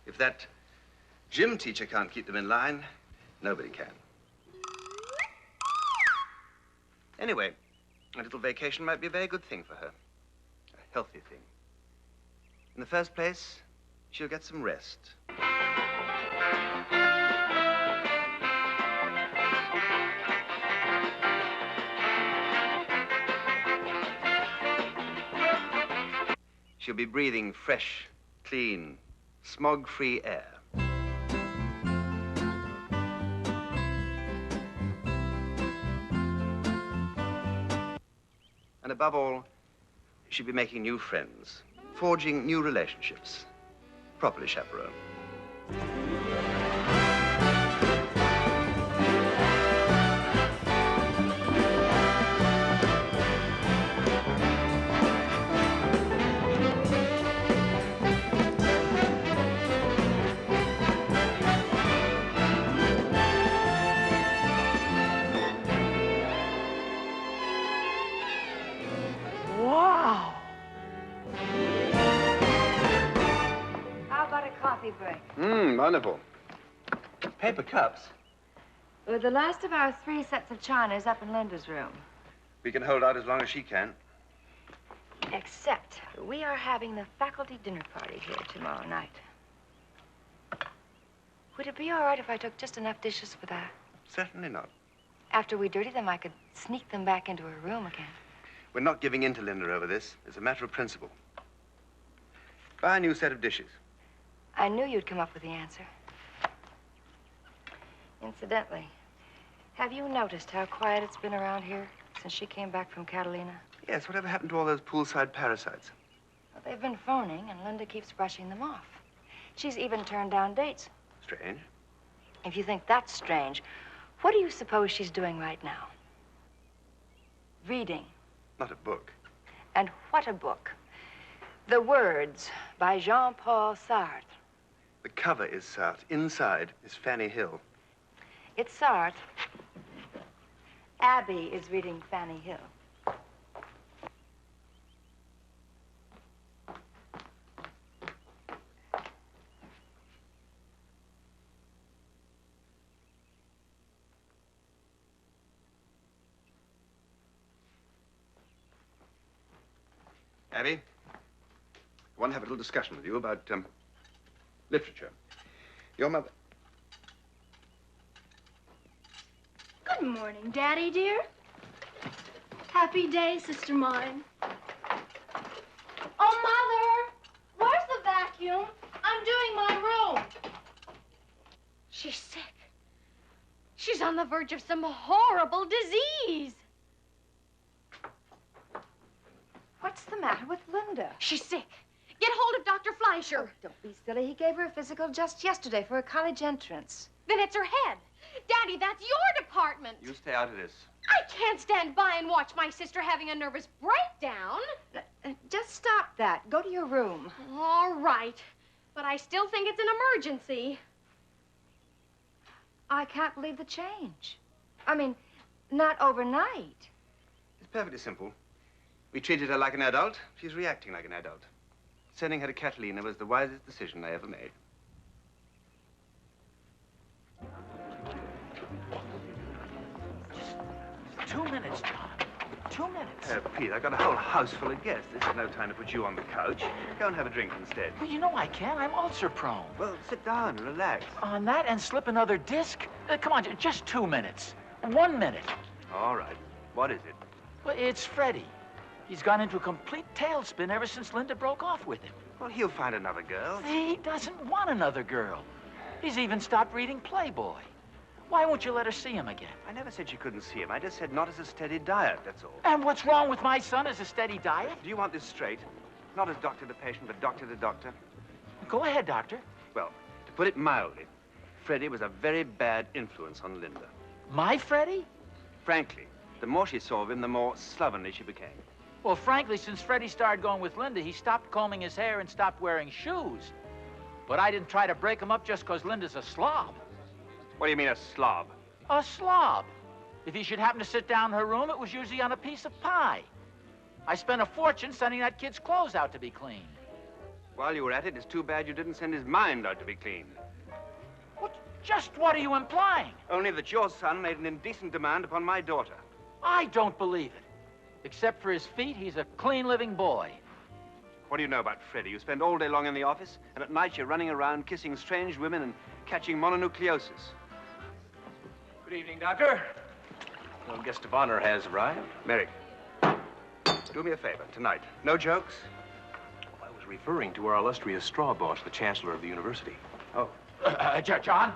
If that gym teacher can't keep them in line, nobody can. Anyway, a little vacation might be a very good thing for her. A healthy thing. In the first place, she'll get some rest. She'll be breathing fresh, clean, smog-free air. And above all, she'll be making new friends, forging new relationships, properly chaperoned. Wow! How about a coffee break? Wonderful. Paper cups. Well, the last of our 3 sets of china is up in Linda's room. We can hold out as long as she can. Except we are having the faculty dinner party here tomorrow night. Would it be all right if I took just enough dishes for that? Certainly not. After we dirty them, I could sneak them back into her room again. We're not giving in to Linda over this. It's a matter of principle. Buy a new set of dishes. I knew you'd come up with the answer. Incidentally, have you noticed how quiet it's been around here since she came back from Catalina? Yes, whatever happened to all those poolside parasites? Well, they've been phoning, and Linda keeps brushing them off. She's even turned down dates. Strange. If you think that's strange, what do you suppose she's doing right now? Reading. Not a book. And what a book. The Words by Jean-Paul Sartre. The cover is Sartre. Inside is Fanny Hill. It's Sartre. Abby is reading Fanny Hill. Abby, I want to have a little discussion with you about, literature. Your mother... Good morning, Daddy, dear. Happy day, sister mine. Oh, Mother! Where's the vacuum? I'm doing my room. She's sick. She's on the verge of some horrible disease. What's the matter with Linda? She's sick. Get hold of Dr. Fleischer. Oh, don't be silly. He gave her a physical just yesterday for a college entrance. Then it's her head. Daddy, that's your department. You stay out of this. I can't stand by and watch my sister having a nervous breakdown. Just stop that. Go to your room. All right. But I still think it's an emergency. I can't believe the change. I mean, not overnight. It's perfectly simple. We treated her like an adult. She's reacting like an adult. Sending her to Catalina was the wisest decision I ever made. Just 2 minutes, John. 2 minutes. Pete, I've got a whole house full of guests. This is no time to put you on the couch. Go and have a drink instead. Well, you know I can't. I'm ulcer prone. Well, sit down and relax. On that and slip another disc? Come on, just 2 minutes. 1 minute. All right. What is it? Well, it's Freddie. He's gone into a complete tailspin ever since Linda broke off with him. Well, he'll find another girl. He doesn't want another girl. He's even stopped reading Playboy. Why won't you let her see him again? I never said she couldn't see him. I just said not as a steady diet, that's all. And what's wrong with my son as a steady diet? Do you want this straight? Not as doctor to patient, but doctor to doctor? Go ahead, doctor. Well, to put it mildly, Freddie was a very bad influence on Linda. My Freddie? Frankly, the more she saw of him, the more slovenly she became. Well, frankly, since Freddie started going with Linda, he stopped combing his hair and stopped wearing shoes. But I didn't try to break him up just because Linda's a slob. What do you mean, a slob? A slob. If he should happen to sit down in her room, it was usually on a piece of pie. I spent a fortune sending that kid's clothes out to be cleaned. While you were at it, it's too bad you didn't send his mind out to be cleaned. Just what are you implying? Only that your son made an indecent demand upon my daughter. I don't believe it. Except for his feet, he's a clean living boy. What do you know about Freddie? You spend all day long in the office, and at night you're running around kissing strange women and catching mononucleosis. Good evening, Doctor. Your guest of honor has arrived. Merrick, do me a favor tonight. No jokes? I was referring to our illustrious straw boss, the Chancellor of the University. Oh. John?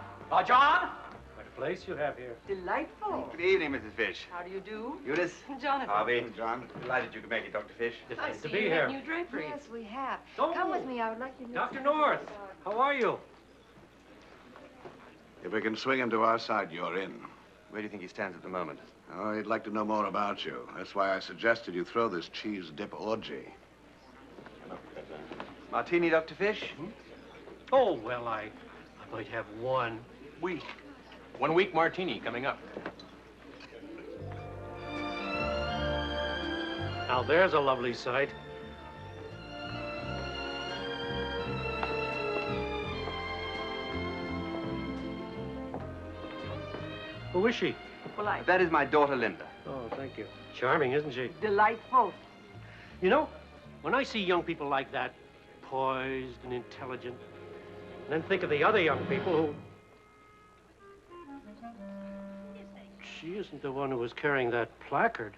John? What a place you have here. Delightful. Good evening, Mrs. Fish. How do you do? Eunice. Jonathan. Harvey. John. Delighted you could make it, Dr. Fish. Nice to be here. New draperies. Yes, we have. Oh. Come with me. I would like you to meet Dr. some North, people. how are you? If we can swing him to our side, you're in. Where do you think he stands at the moment? Oh, he'd like to know more about you. That's why I suggested you throw this cheese dip orgy. Martini, Dr. Fish? Oh, well, I might have 1 week. 1 week martini coming up. Now, there's a lovely sight. Who is she? Well, That is my daughter, Linda. Oh, thank you. Charming, isn't she? Delightful. You know, when I see young people like that, poised and intelligent, and then think of the other young people who... She isn't the one who was carrying that placard.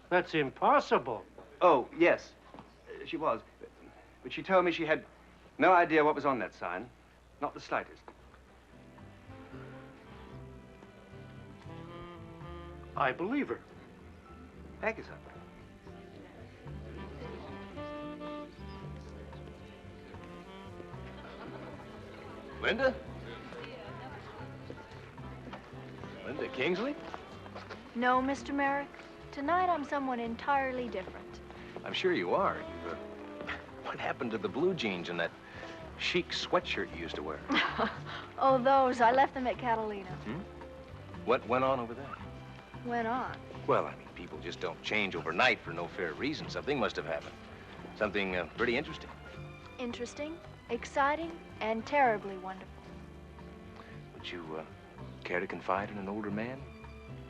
That's impossible. Oh, yes. She was. But she told me she had no idea what was on that sign. Not the slightest. I believe her. Thank you, sir. Linda? Linda Kingsley? No, Mr. Merrick. Tonight I'm someone entirely different. I'm sure you are. What happened to the blue jeans and that chic sweatshirt you used to wear? Oh, those. I left them at Catalina. What went on over there? Went on. Well, I mean, people just don't change overnight for no fair reason. Something must have happened. Something pretty interesting. Interesting, exciting, and terribly wonderful. Would you care to confide in an older man?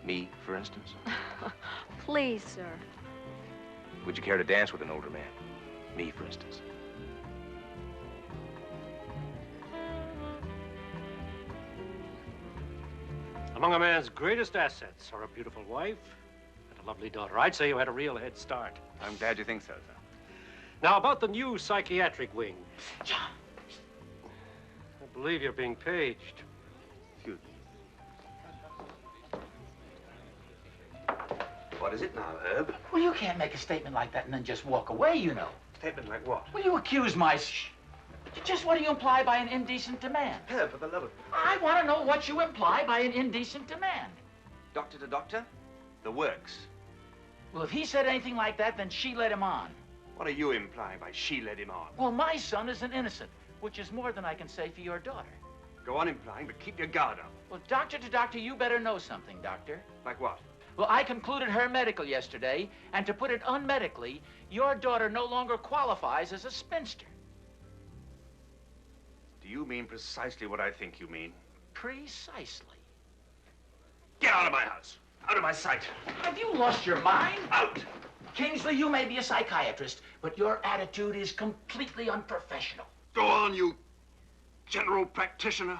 Me, for instance? Please, sir. Would you care to dance with an older man? Me, for instance? Among a man's greatest assets are a beautiful wife and a lovely daughter. I'd say you had a real head start. I'm glad you think so, sir. Now, about the new psychiatric wing. John! I believe you're being paged. Excuse me. What is it now, Herb? Well, you can't make a statement like that and then just walk away, you know. Statement like what? Well, you accuse my... Just what do you imply by an indecent demand? Herb, for the love of... I want to know what you imply by an indecent demand. Doctor to doctor, the works. Well, if he said anything like that, then she led him on. What are you implying by she led him on? Well, my son is an innocent, which is more than I can say for your daughter. Go on implying, but keep your guard up. Well, doctor to doctor, you better know something, doctor. Like what? Well, I concluded her medical yesterday, and to put it unmedically, your daughter no longer qualifies as a spinster. Do you mean precisely what I think you mean? Precisely. Get out of my house! Out of my sight! Have you lost your mind? Out! Kingsley, you may be a psychiatrist, but your attitude is completely unprofessional. Go on, you general practitioner.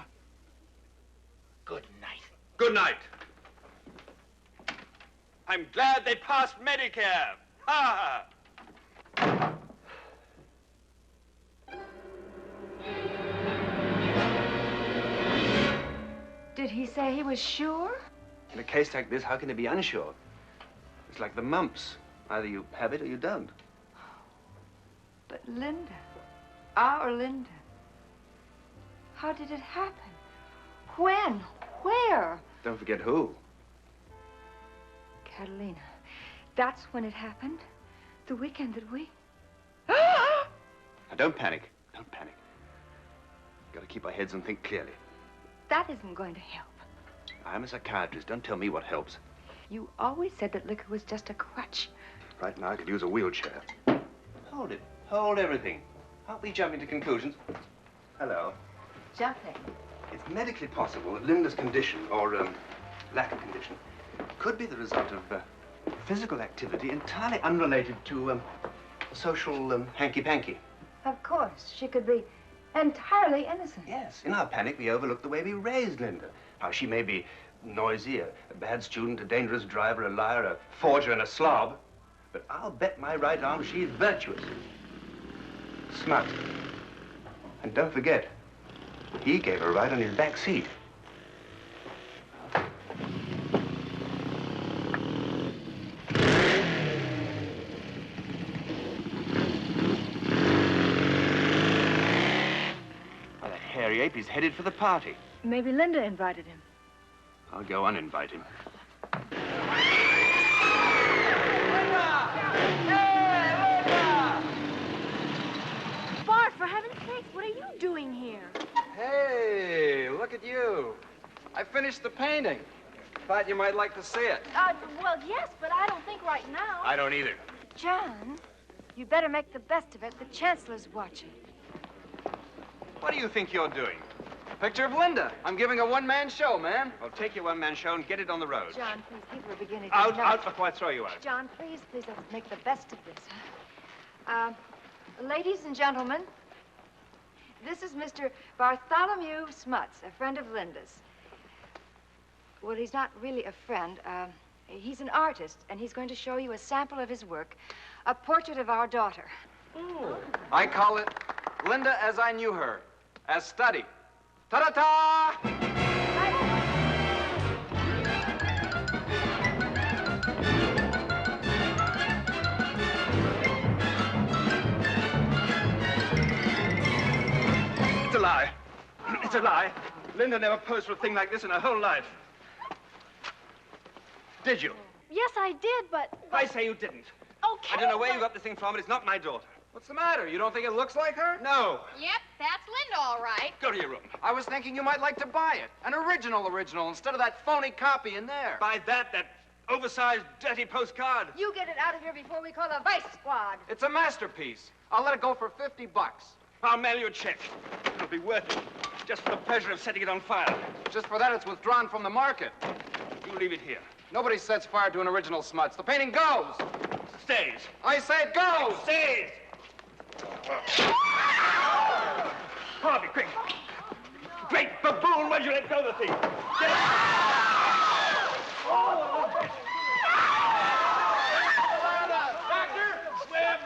Good night. Good night. I'm glad they passed Medicare. Ha! Did he say he was sure? In a case like this, how can he be unsure? It's like the mumps. Either you have it or you don't. But Linda, our Linda, how did it happen? When? Where? Don't forget who. Catalina. That's when it happened? The weekend that we... Now, don't panic. Don't panic. Gotta keep our heads and think clearly. That isn't going to help. I'm a psychiatrist. Don't tell me what helps. You always said that liquor was just a crutch. Right now, I could use a wheelchair. Hold it. Hold everything. Aren't we jumping to conclusions? Hello. Jumping. It's medically possible that Linda's condition, or lack of condition, could be the result of physical activity entirely unrelated to social hanky-panky. Of course, she could be entirely innocent. Yes. In our panic, we overlooked the way we raised Linda. How she may be noisy, a bad student, a dangerous driver, a liar, a forger, and a slob. But I'll bet my right arm she's virtuous. Smart. And don't forget, he gave her a ride on his back seat. Well, that hairy ape is headed for the party. Maybe Linda invited him. I'll go uninvite him. Bart, for heaven's sakes, what are you doing here? Hey, look at you. I finished the painting. Thought you might like to see it. Well, yes, but I don't think right now. I don't either. John, you better make the best of it. The Chancellor's watching. What do you think you're doing? Picture of Linda. I'm giving a one-man show, man. Well, take your one-man show and get it on the road. John, please, people are beginning to Out, know. out before I throw you out. John, please, let's make the best of this. Ladies and gentlemen, this is Mr. Bartholomew Smuts, a friend of Linda's. Well, he's not really a friend. He's an artist, and he's going to show you a sample of his work, a portrait of our daughter. I call it Linda as I knew her, as study. Ta-da-ta! It's a lie. It's a lie. Linda never posed for a thing like this in her whole life. Did you? Yes, I did, but... I say you didn't. Okay. I don't know where you got this thing from, but it's not my daughter. What's the matter? You don't think it looks like her? No. Yep, that's Linda, all right. Go to your room. I was thinking you might like to buy it. An original, instead of that phony copy in there. Buy that oversized, dirty postcard. You get it out of here before we call the Vice Squad. It's a masterpiece. I'll let it go for $50. I'll mail you a check. It'll be worth it. Just for the pleasure of setting it on fire. Just for that, it's withdrawn from the market. You leave it here. Nobody sets fire to an original smuts. The painting goes. Stays. I say it goes. Stays. Harvey, quick. Great baboon, why'd you let go of the thing? Get it. Doctor, swim.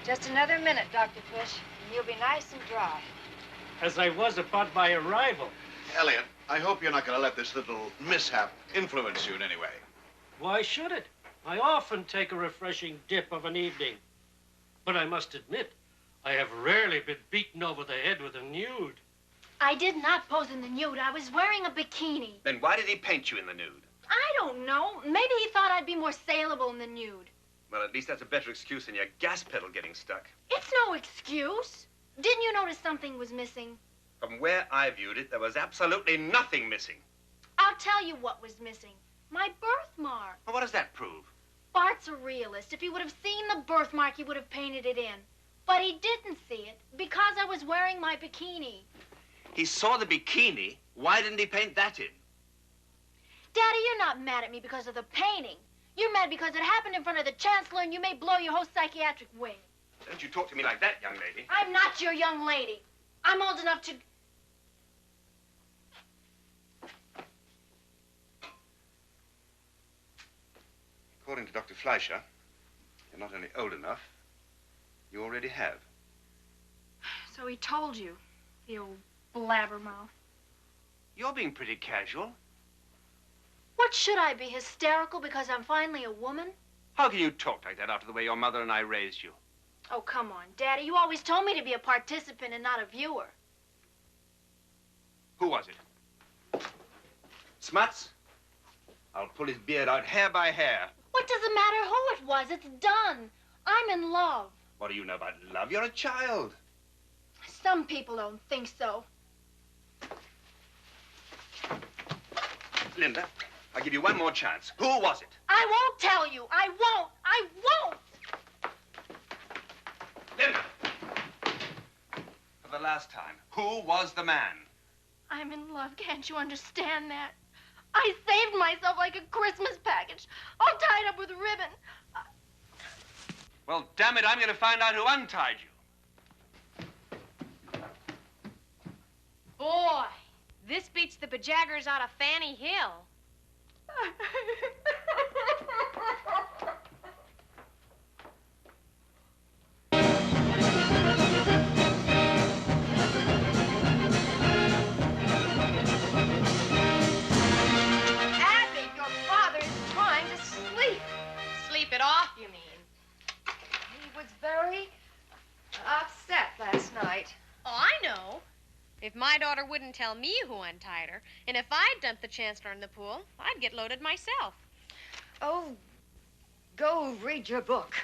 Just another minute, Dr. Fish, and you'll be nice and dry. As I was upon my arrival. Elliot, I hope you're not going to let this little mishap influence you in any way. Why should it? I often take a refreshing dip of an evening. But I must admit, I have rarely been beaten over the head with a nude. I did not pose in the nude. I was wearing a bikini. Then why did he paint you in the nude? I don't know. Maybe he thought I'd be more saleable in the nude. Well, at least that's a better excuse than your gas pedal getting stuck. It's no excuse. Didn't you notice something was missing? From where I viewed it, there was absolutely nothing missing. I'll tell you what was missing. My birthmark. Well, what does that prove? Bart's a realist. If he would have seen the birthmark, he would have painted it in. But he didn't see it because I was wearing my bikini. He saw the bikini. Why didn't he paint that in? Daddy, you're not mad at me because of the painting. You're mad because it happened in front of the chancellor and you may blow your whole psychiatric wing. Don't you talk to me like that, young lady. I'm not your young lady. I'm old enough to... According to Dr. Fleischer, you're not only old enough, you already have. So he told you, the old blabbermouth. You're being pretty casual. What should I be, hysterical because I'm finally a woman? How can you talk like that after the way your mother and I raised you? Oh, come on, Daddy. You always told me to be a participant and not a viewer. Who was it? Smuts? I'll pull his beard out hair by hair. What does it matter who it was? It's done. I'm in love. What do you know about love? You're a child. Some people don't think so. Linda, I'll give you one more chance. Who was it? I won't tell you. I won't. I won't. Linda! For the last time, who was the man? I'm in love. Can't you understand that? I saved myself like a Christmas package, all tied up with a ribbon. Well, damn it, I'm going to find out who untied you. Boy, this beats the Bajaggers out of Fanny Hill. Abby, your father is trying to sleep. Sleep it off, you mean? He was very upset last night. Oh, I know. If my daughter wouldn't tell me who untied her, and if I dumped the chancellor in the pool, I'd get loaded myself. Oh, go read your book.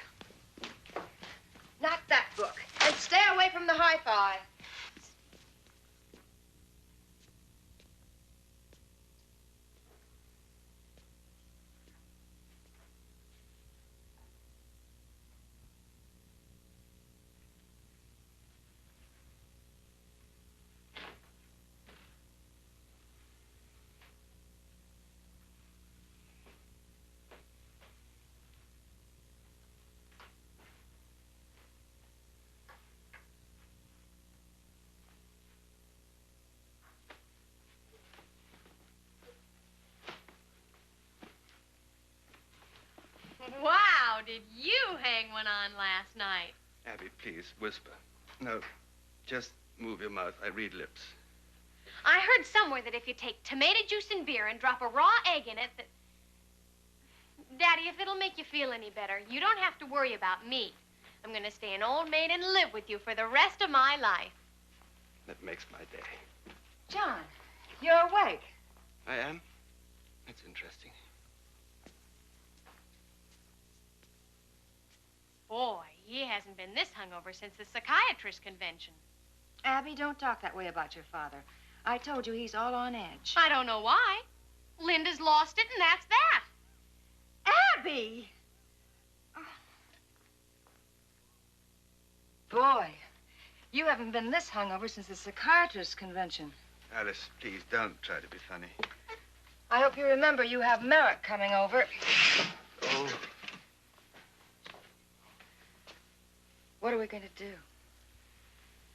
Not that book. And stay away from the hi-fi. did you hang one on last night? Abby, please, whisper. No, just move your mouth. I read lips. I heard somewhere that if you take tomato juice and beer and drop a raw egg in it, that... Daddy, if it'll make you feel any better, you don't have to worry about me. I'm going to stay an old maid and live with you for the rest of my life. That makes my day. John, you're awake. I am? That's interesting. Boy, he hasn't been this hungover since the psychiatrist convention. Abby, don't talk that way about your father. I told you he's all on edge. I don't know why. Linda's lost it, and that's that. Abby! Boy, you haven't been this hungover since the psychiatrist convention. Alice, please don't try to be funny. I hope you remember you have Merrick coming over. Oh. What are we going to do?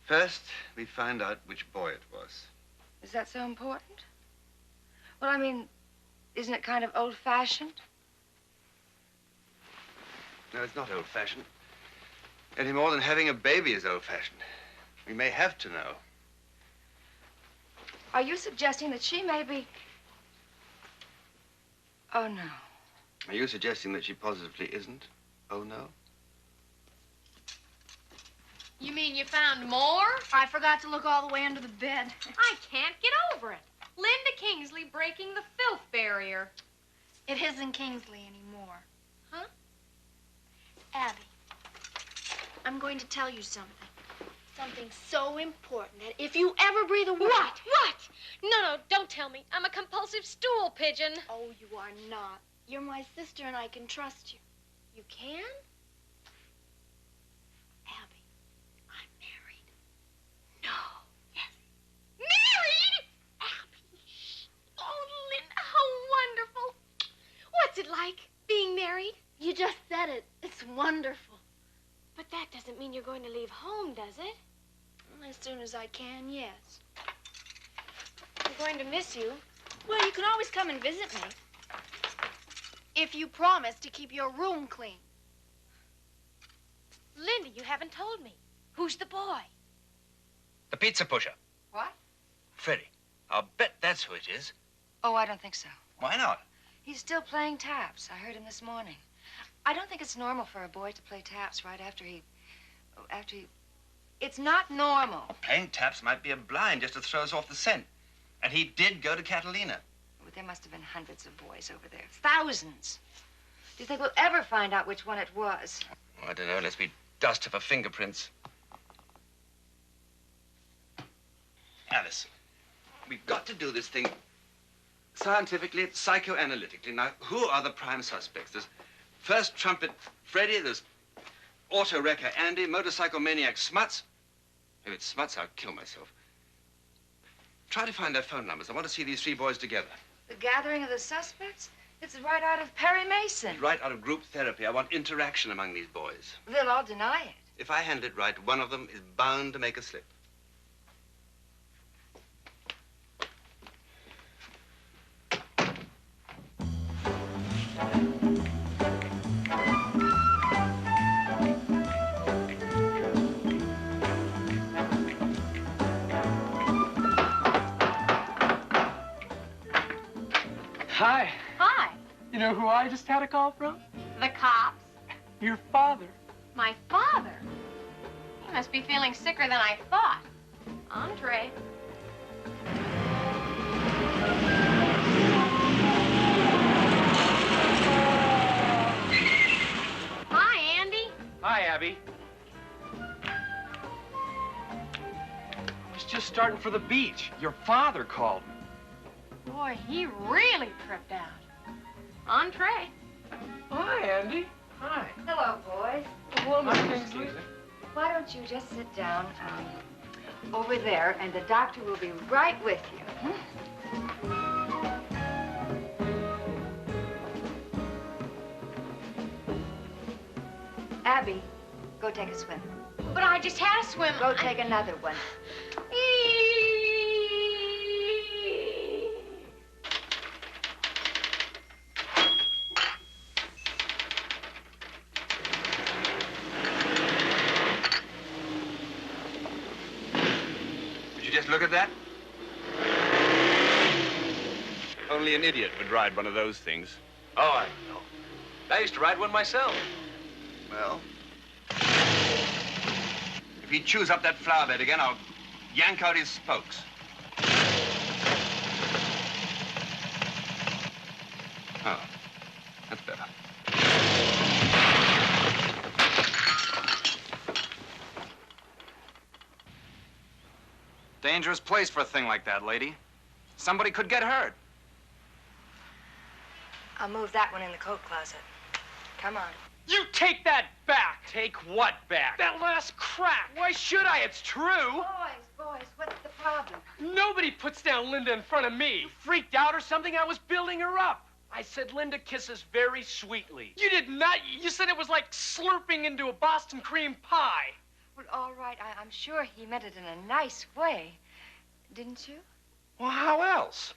First, we find out which boy it was. Is that so important? Well, I mean, isn't it kind of old-fashioned? No, it's not old-fashioned. Any more than having a baby is old-fashioned. We may have to know. Are you suggesting that she may be... Oh, no. Are you suggesting that she positively isn't? Oh, no? You mean you found more? I forgot to look all the way under the bed. I can't get over it. Linda Kingsley breaking the filth barrier. It isn't Kingsley anymore. Huh? Abby, I'm going to tell you something. Something so important that if you ever breathe a word... What? What? No, don't tell me. I'm a compulsive stool pigeon. Oh, you are not. You're my sister and I can trust you. You can? Abby, I'm married. No. Yes. Married? Abby. Oh, Linda, how wonderful. What's it like, being married? You just said it. It's wonderful. But that doesn't mean you're going to leave home, does it? Well, as soon as I can, yes. I'm going to miss you. Well, you can always come and visit me. If you promise to keep your room clean. Linda, you haven't told me. Who's the boy? The pizza pusher. What? Freddie. I'll bet that's who it is. Oh, I don't think so. Why not? He's still playing taps. I heard him this morning. I don't think it's normal for a boy to play taps right after he... It's not normal. Playing taps might be a blind just to throw us off the scent. And he did go to Catalina. But there must have been hundreds of boys over there. Thousands. Do you think we'll ever find out which one it was? Oh, I don't know. Let's be dust for fingerprints. Alice, we've got to do this thing scientifically, psychoanalytically. Now, who are the prime suspects? There's first trumpet Freddie, there's auto wrecker Andy, motorcycle maniac Smuts. If it's Smuts, I'll kill myself. Try to find their phone numbers. I want to see these three boys together. The gathering of the suspects? It's right out of Perry Mason. Right out of group therapy. I want interaction among these boys. They'll all deny it. If I handle it right, one of them is bound to make a slip. Hi. Hi. You know who I just had a call from? The cops. Your father. My father. He must be feeling sicker than I thought. Entree. Hi, Andy. Hi, Abby. I was just starting for the beach. Your father called me. Boy, he really tripped out. Entree. Hi, Andy. Hi. Hello, boys. Well, Miss Kingsley. Why don't you just sit down over there, and the doctor will be right with you. Abby, go take a swim. But I just had a swim. Go take another one. that? Only an idiot would ride one of those things. Oh, I know. I used to ride one myself. Well, if he chews up that flower bed again, I'll yank out his spokes. Oh, that's better. Dangerous place for a thing like that, lady. Somebody could get hurt. I'll move that one in the coat closet. Come on. You take that back! Take what back? That last crack! Why should I? It's true. Boys, what's the problem? Nobody puts down Linda in front of me. You freaked out or something? I was building her up. I said Linda kisses very sweetly. You did not. You said it was like slurping into a Boston cream pie. Well, all right, I'm sure he meant it in a nice way. Didn't you? Well, how else?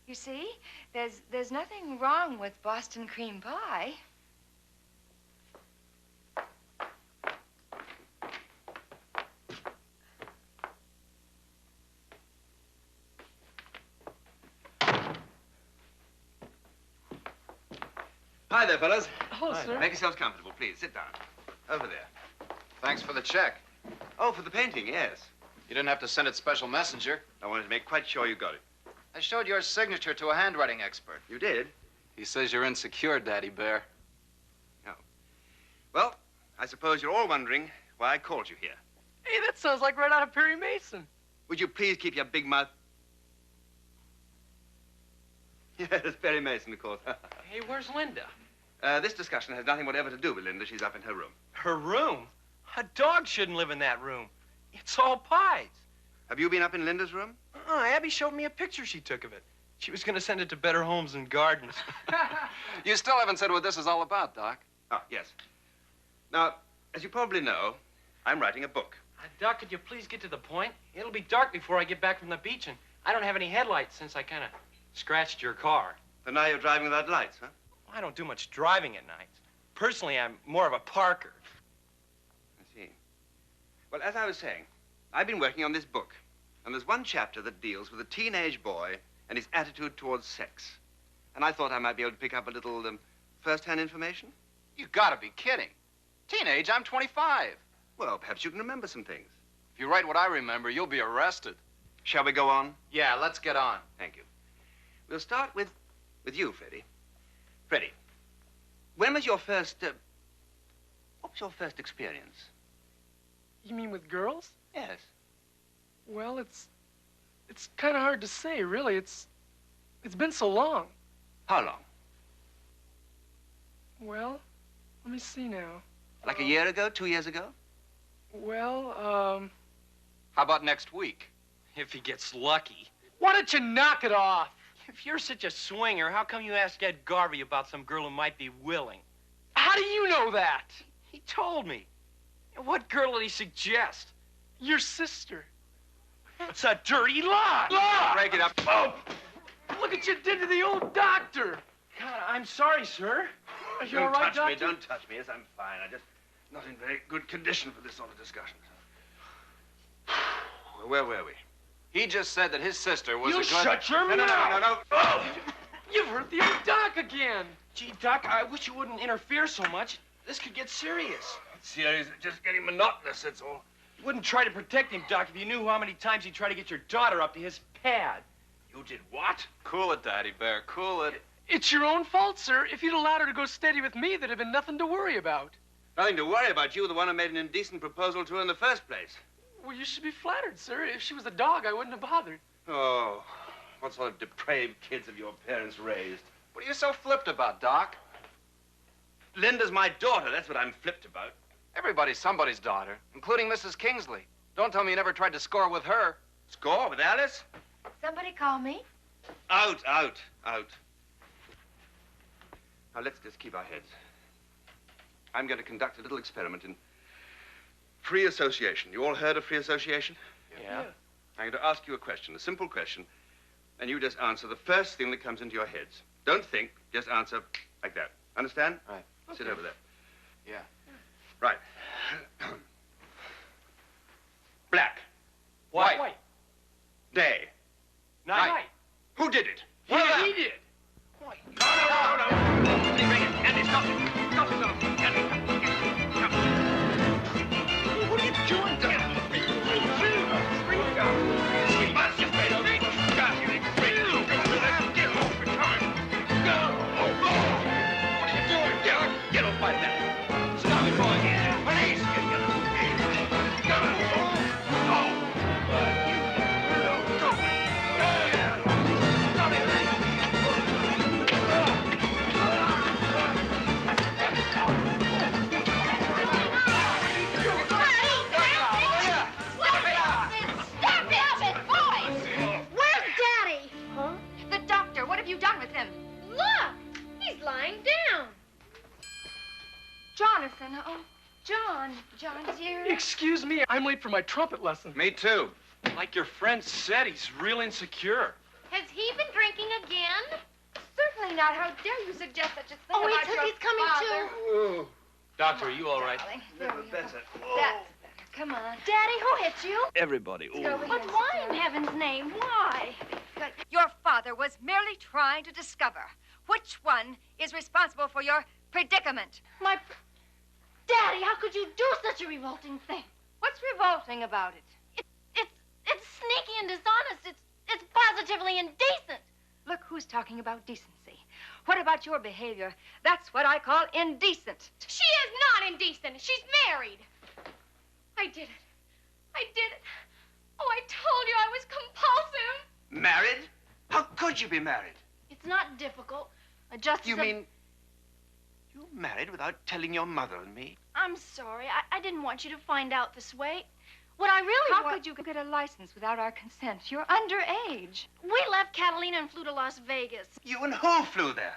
You see, there's nothing wrong with Boston cream pie. Hi there, fellas. Hello, sir. Make yourselves comfortable, please. Sit down. Over there. Thanks for the check. Oh, for the painting, yes. You didn't have to send it special messenger. I wanted to make quite sure you got it. I showed your signature to a handwriting expert. You did? He says you're insecure, Daddy Bear. Oh. Well, I suppose you're all wondering why I called you here. Hey, that sounds like right out of Perry Mason. Would you please keep your big mouth... Yes, Perry Mason, of course. Hey, where's Linda? This discussion has nothing whatever to do with Linda. She's up in her room. Her room? A dog shouldn't live in that room. It's all pies. Have you been up in Linda's room? Abby showed me a picture she took of it. She was going to send it to Better Homes and Gardens. You still haven't said what this is all about, Doc. Oh, yes. Now, as you probably know, I'm writing a book. Doc, could you please get to the point? It'll be dark before I get back from the beach, and I don't have any headlights since I kind of scratched your car. So now you're driving without lights, huh? I don't do much driving at night. Personally, I'm more of a parker. I see. Well, as I was saying, I've been working on this book, and there's one chapter that deals with a teenage boy and his attitude towards sex. And I thought I might be able to pick up a little first-hand information. You gotta be kidding. Teenage, I'm 25. Well, perhaps you can remember some things. If you write what I remember, you'll be arrested. Shall we go on? Yeah, let's get on. Thank you. We'll start with you, Freddie. Freddie, when was your first, what was your first experience? You mean with girls? Yes. Well, it's kind of hard to say, really. It's been so long. How long? Well, let me see now. Like a year ago, 2 years ago? Well, How about next week? If he gets lucky. why don't you knock it off? If you're such a swinger, how come you ask Ed Garvey about some girl who might be willing? How do you know that? He told me. What girl did he suggest? Your sister. That's a dirty lie. Lie! Break it up. Oh! Look what you did to the old doctor. God, I'm sorry, sir. Are you all right, doctor? Don't touch me. Yes, I'm fine. I'm just not in very good condition for this sort of discussion. Well, where were we? He just said that his sister was You a good... shut your mouth! No. Oh! You've hurt the old doc again. Gee, Doc, I wish you wouldn't interfere so much. This could get serious. It's serious. It's just getting monotonous, that's all. You wouldn't try to protect him, Doc, if you knew how many times he'd try to get your daughter up to his pad. You did what? Cool it, Daddy Bear, cool it. It's your own fault, sir. If you'd allowed her to go steady with me, there'd have been nothing to worry about. Nothing to worry about. You were the one who made an indecent proposal to her in the first place. Well, you should be flattered, sir. If she was a dog, I wouldn't have bothered. Oh, what sort of depraved kids have your parents raised? What are you so flipped about, Doc? Linda's my daughter. That's what I'm flipped about. Everybody's somebody's daughter, including Mrs. Kingsley. Don't tell me you never tried to score with her. Score with Alice? Somebody call me. Out. Now, let's just keep our heads. I'm going to conduct a little experiment in free association. You all heard of free association? Yeah. I'm going to ask you a question, a simple question, and you just answer the first thing that comes into your heads. Don't think, just answer like that. Understand? Right. Sit over there. Yeah. Right. Black. White. Day. Night. Who did it? One of them. He did. No. Bring it. Andy, stop it. Stop it. Andy, come. What are you doing? Sweet monster, straight over. Get over time. Go. What are you doing? Get off my neck. Stop it, boy. Police. Go. Jonathan, oh, John, dear. Excuse me, I'm late for my trumpet lesson. Me too. Like your friend said, he's real insecure. Has he been drinking again? Certainly not. How dare you suggest such a thing Oh, about your he's coming father. too. Doctor, are you all right? Darling, there we go. Better. That's better. Come on. Daddy, who hit you? Everybody. Go with But him, why sister. in heaven's name? Why? Good. Your father was merely trying to discover which one is responsible for your predicament. Daddy, how could you do such a revolting thing? What's revolting about it? It's sneaky and dishonest. It's positively indecent. Look who's talking about decency. What about your behavior? That's what I call indecent. She is not indecent. She's married. I did it. I did it. Oh, I told you I was compulsive. Married? How could you be married? It's not difficult. Just You mean you're married without telling your mother and me? I'm sorry. I didn't want you to find out this way. What I really How want... could you get a license without our consent? You're underage. We left Catalina and flew to Las Vegas. You and who flew there?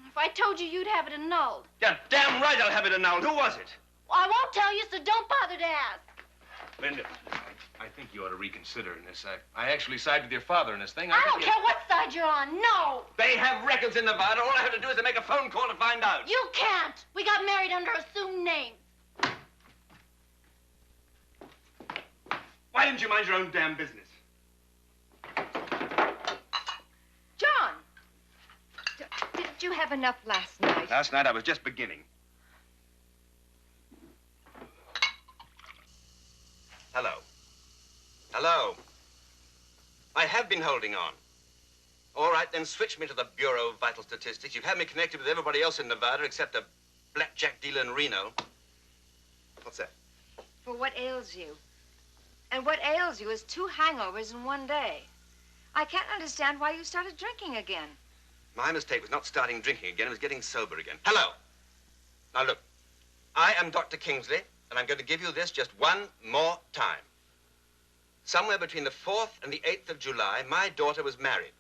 If I told you, you'd have it annulled. You're damn right I'll have it annulled. Who was it? I won't tell you, so don't bother to ask. Linda, I think you ought to reconsider in this. I actually side with your father in this thing. I don't care what side you're on. No. They have records in Nevada. All I have to do is to make a phone call to find out. You can't. We got married under assumed names. Why didn't you mind your own damn business? John! Did you have enough last night? Last night I was just beginning. Hello. Hello. I have been holding on. All right, then switch me to the Bureau of Vital Statistics. You've had me connected with everybody else in Nevada except a blackjack dealer in Reno. What's that? For what ails you. And what ails you is 2 hangovers in one day. I can't understand why you started drinking again. My mistake was not starting drinking again. It was getting sober again. Hello. Now, look. I am Dr. Kingsley, and I'm going to give you this just one more time. Somewhere between the 4th and the 8th of July, my daughter was married.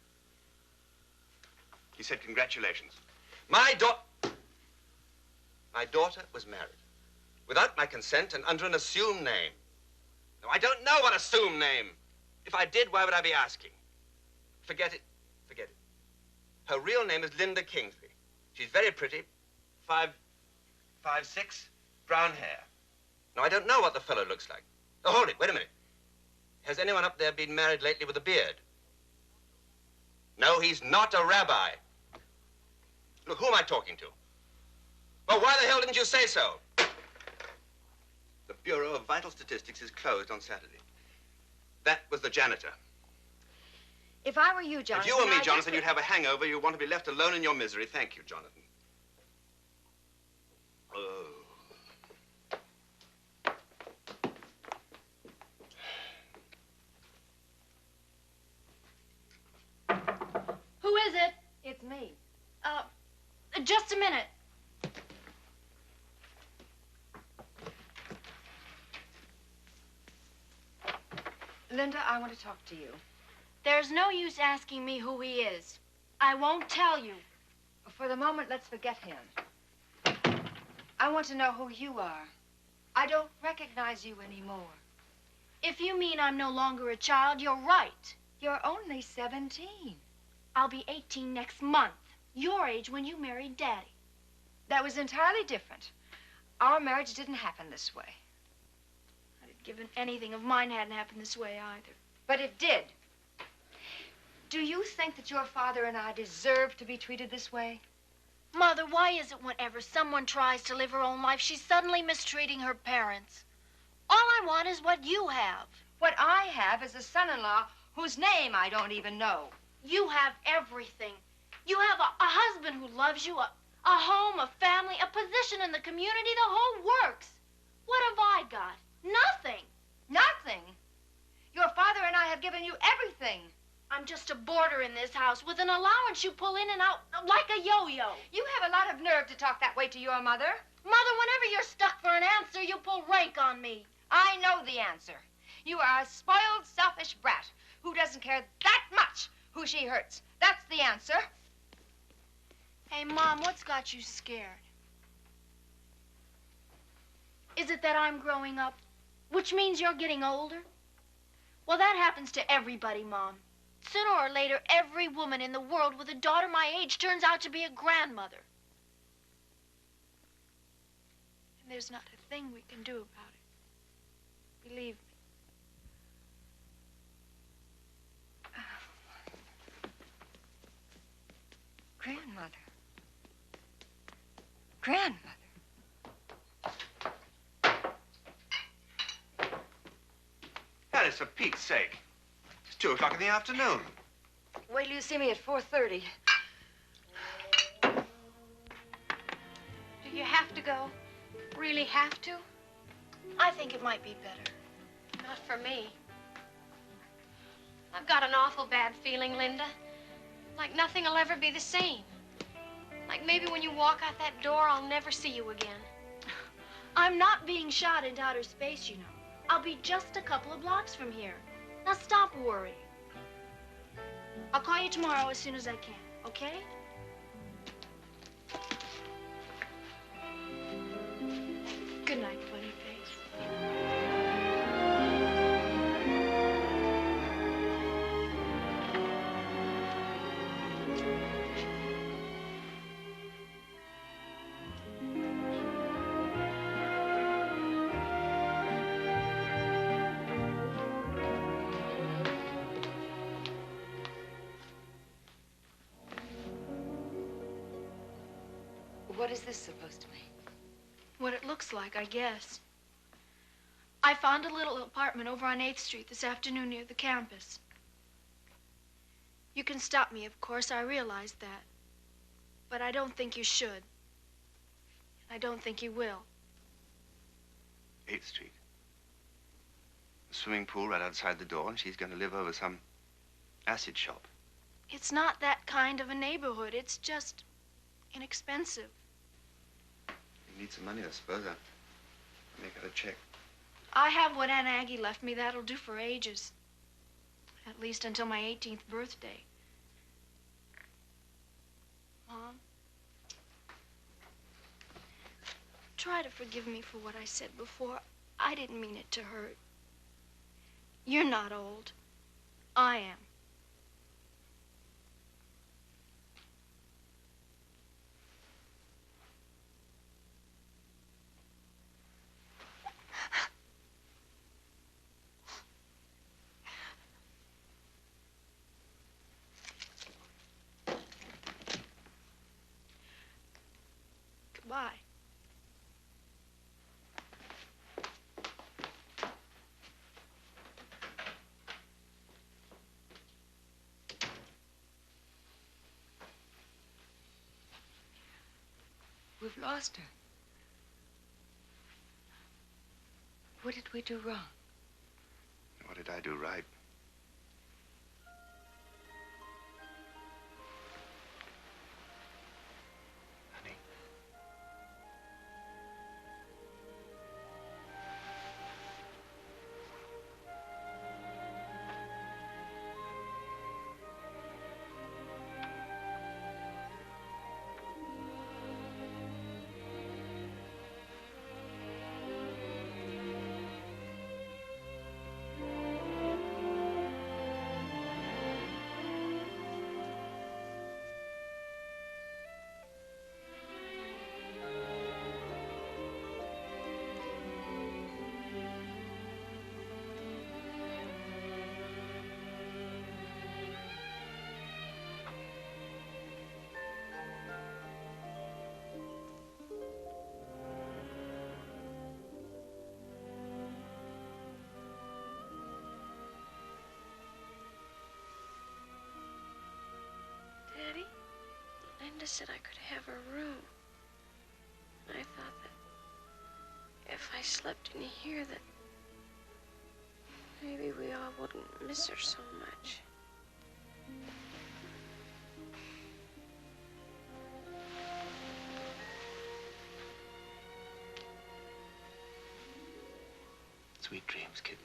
He said congratulations. My daughter was married. Without my consent and under an assumed name. Now, I don't know what assumed name. If I did, why would I be asking? Forget it. Forget it. Her real name is Linda Kingsley. She's very pretty. 5'6", brown hair. Now, I don't know what the fellow looks like. Oh, hold it. Wait a minute. Has anyone up there been married lately with a beard? No, he's not a rabbi. Look, who am I talking to? Well, why the hell didn't you say so? The Bureau of Vital Statistics is closed on Saturday. That was the janitor. If I were you, Jonathan... If you were me, I'd Jonathan, just- you'd have a hangover. You'd want to be left alone in your misery. Thank you, Jonathan. Oh. Who is it? It's me. Just a minute. Linda, I want to talk to you. There's no use asking me who he is. I won't tell you. For the moment, let's forget him. I want to know who you are. I don't recognize you anymore. If you mean I'm no longer a child, you're right. You're only 17. I'll be 18 next month. Your age when you married Daddy. That was entirely different. Our marriage didn't happen this way. I'd have given anything if mine hadn't happened this way either. But it did. Do you think that your father and I deserve to be treated this way? Mother, why is it whenever someone tries to live her own life, she's suddenly mistreating her parents? All I want is what you have. What I have is a son-in-law whose name I don't even know. You have everything. You have a husband who loves you, a home, a family, a position in the community, the whole works. What have I got? Nothing. Nothing? Your father and I have given you everything. I'm just a boarder in this house with an allowance you pull in and out like a yo-yo. You have a lot of nerve to talk that way to your mother. Mother, whenever you're stuck for an answer, you pull rank on me. I know the answer. You are a spoiled, selfish brat who doesn't care that much who she hurts. That's the answer. Hey, Mom, what's got you scared? Is it that I'm growing up, which means you're getting older? Well, that happens to everybody, Mom. Sooner or later, every woman in the world with a daughter my age turns out to be a grandmother. And there's not a thing we can do about it. Believe me. Grandmother. Grandmother. Alice, for Pete's sake. It's 2 o'clock in the afternoon. Wait till you see me at 4:30. Do you have to go? Really have to? I think it might be better. Not for me. I've got an awful bad feeling, Linda. Like nothing will ever be the same. Like maybe when you walk out that door, I'll never see you again. I'm not being shot into outer space, you know. I'll be just a couple of blocks from here. Now stop worrying. I'll call you tomorrow as soon as I can, okay? Good night, funny face. What is this supposed to mean? What it looks like, I guess. I found a little apartment over on 8th Street this afternoon near the campus. You can stop me, of course, I realize that. But I don't think you should. I don't think you will. 8th Street. A swimming pool right outside the door, and she's going to live over some acid shop. It's not that kind of a neighborhood. It's just inexpensive. You need some money, I suppose. I'll make out a check. I have what Aunt Aggie left me. That'll do for ages. At least until my 18th birthday. Mom, try to forgive me for what I said before. I didn't mean it to hurt. You're not old. I am. Goodbye. We've lost her. What did we do wrong? What did I do right? Linda said I could have her room. I thought that if I slept in here, that maybe we all wouldn't miss her so much. Sweet dreams, kitten.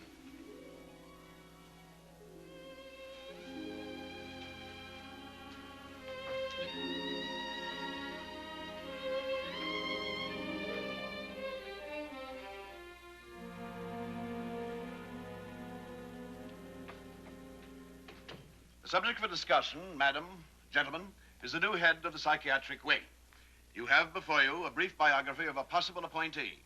The subject for discussion, madam, gentlemen, is the new head of the psychiatric wing. You have before you a brief biography of a possible appointee,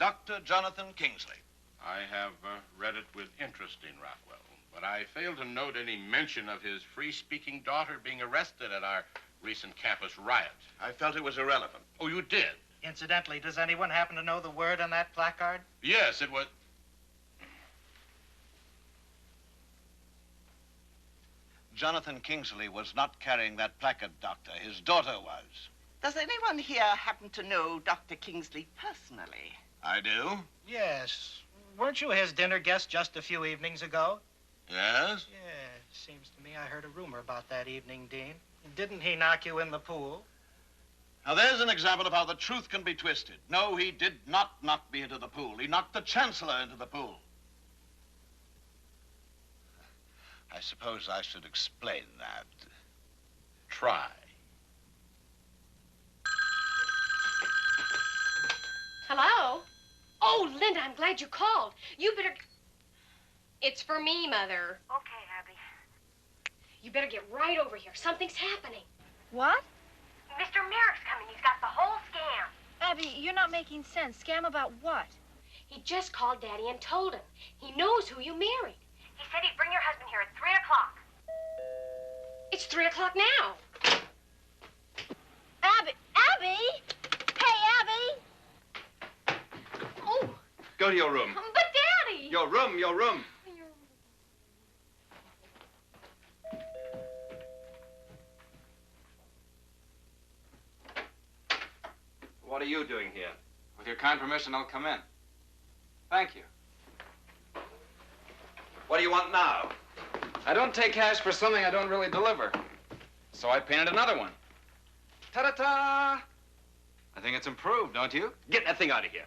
Dr. Jonathan Kingsley. I have read it with interest in Rockwell, but I fail to note any mention of his free-speaking daughter being arrested at our recent campus riot. I felt it was irrelevant. Oh, you did? Incidentally, does anyone happen to know the word on that placard? Yes, it was... Jonathan Kingsley was not carrying that placard, Doctor. His daughter was. Does anyone here happen to know Dr. Kingsley personally? I do. Yes. Weren't you his dinner guest just a few evenings ago? Yes? Yeah, seems to me I heard a rumor about that evening, Dean. Didn't he knock you in the pool? Now, there's an example of how the truth can be twisted. No, he did not knock me into the pool. He knocked the Chancellor into the pool. I suppose I should explain that. Try. Hello? Oh, Linda, I'm glad you called. You better... It's for me, Mother. Okay, Abby. You better get right over here. Something's happening. What? Mr. Merrick's coming. He's got the whole scam. Abby, you're not making sense. Scam about what? He just called Daddy and told him. He knows who you married. He said he'd bring your husband here at 3 o'clock. It's 3 o'clock now. Abby! Abby! Hey, Abby! Oh, Go to your room. but Daddy! Your room, your room. What are you doing here? With your kind permission, I'll come in. Thank you. What do you want now? I don't take cash for something I don't really deliver. So I painted another one. Ta-da-ta! I think it's improved, don't you? Get that thing out of here.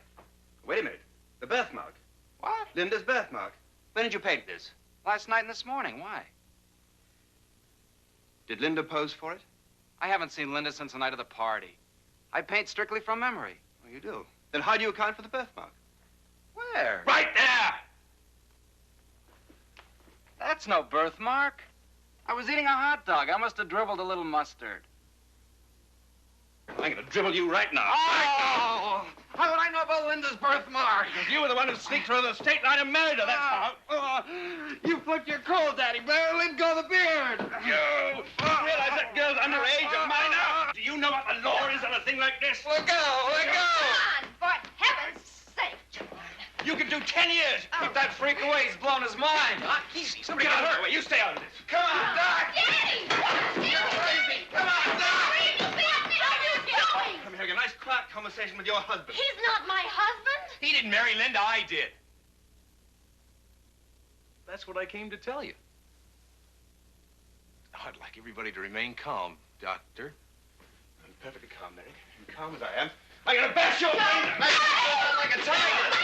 Wait a minute. The birthmark. What? Linda's birthmark. When did you paint this? Last night and this morning. Why? Did Linda pose for it? I haven't seen Linda since the night of the party. I paint strictly from memory. Oh, you do? Then how do you account for the birthmark? Where? Right there! That's no birthmark. I was eating a hot dog. I must have dribbled a little mustard. I'm going to dribble you right now. Oh! How would I know about Linda's birthmark? If you were the one who sneaked through the state line and married her, that's how. You flipped your cold, Daddy. Better let go of the beard. You realize that girl's underage, a minor? Do you know what the law is on a thing like this? Let go! Let go! Come on, for heaven's sake, John. You can do 10 years. Keep that freak away. He's blown his mind. Easy. Somebody get her away. You stay out of this. Come on, Doc. Daddy! You're crazy. Come on, Doc. I'm having a nice quiet conversation with your husband. He's not my husband. He didn't marry Linda, I did. That's what I came to tell you. Oh, I'd like everybody to remain calm, Doctor. I'm perfectly calm, Mary. I'm calm as I am. I'm gonna bash your brains like a tiger.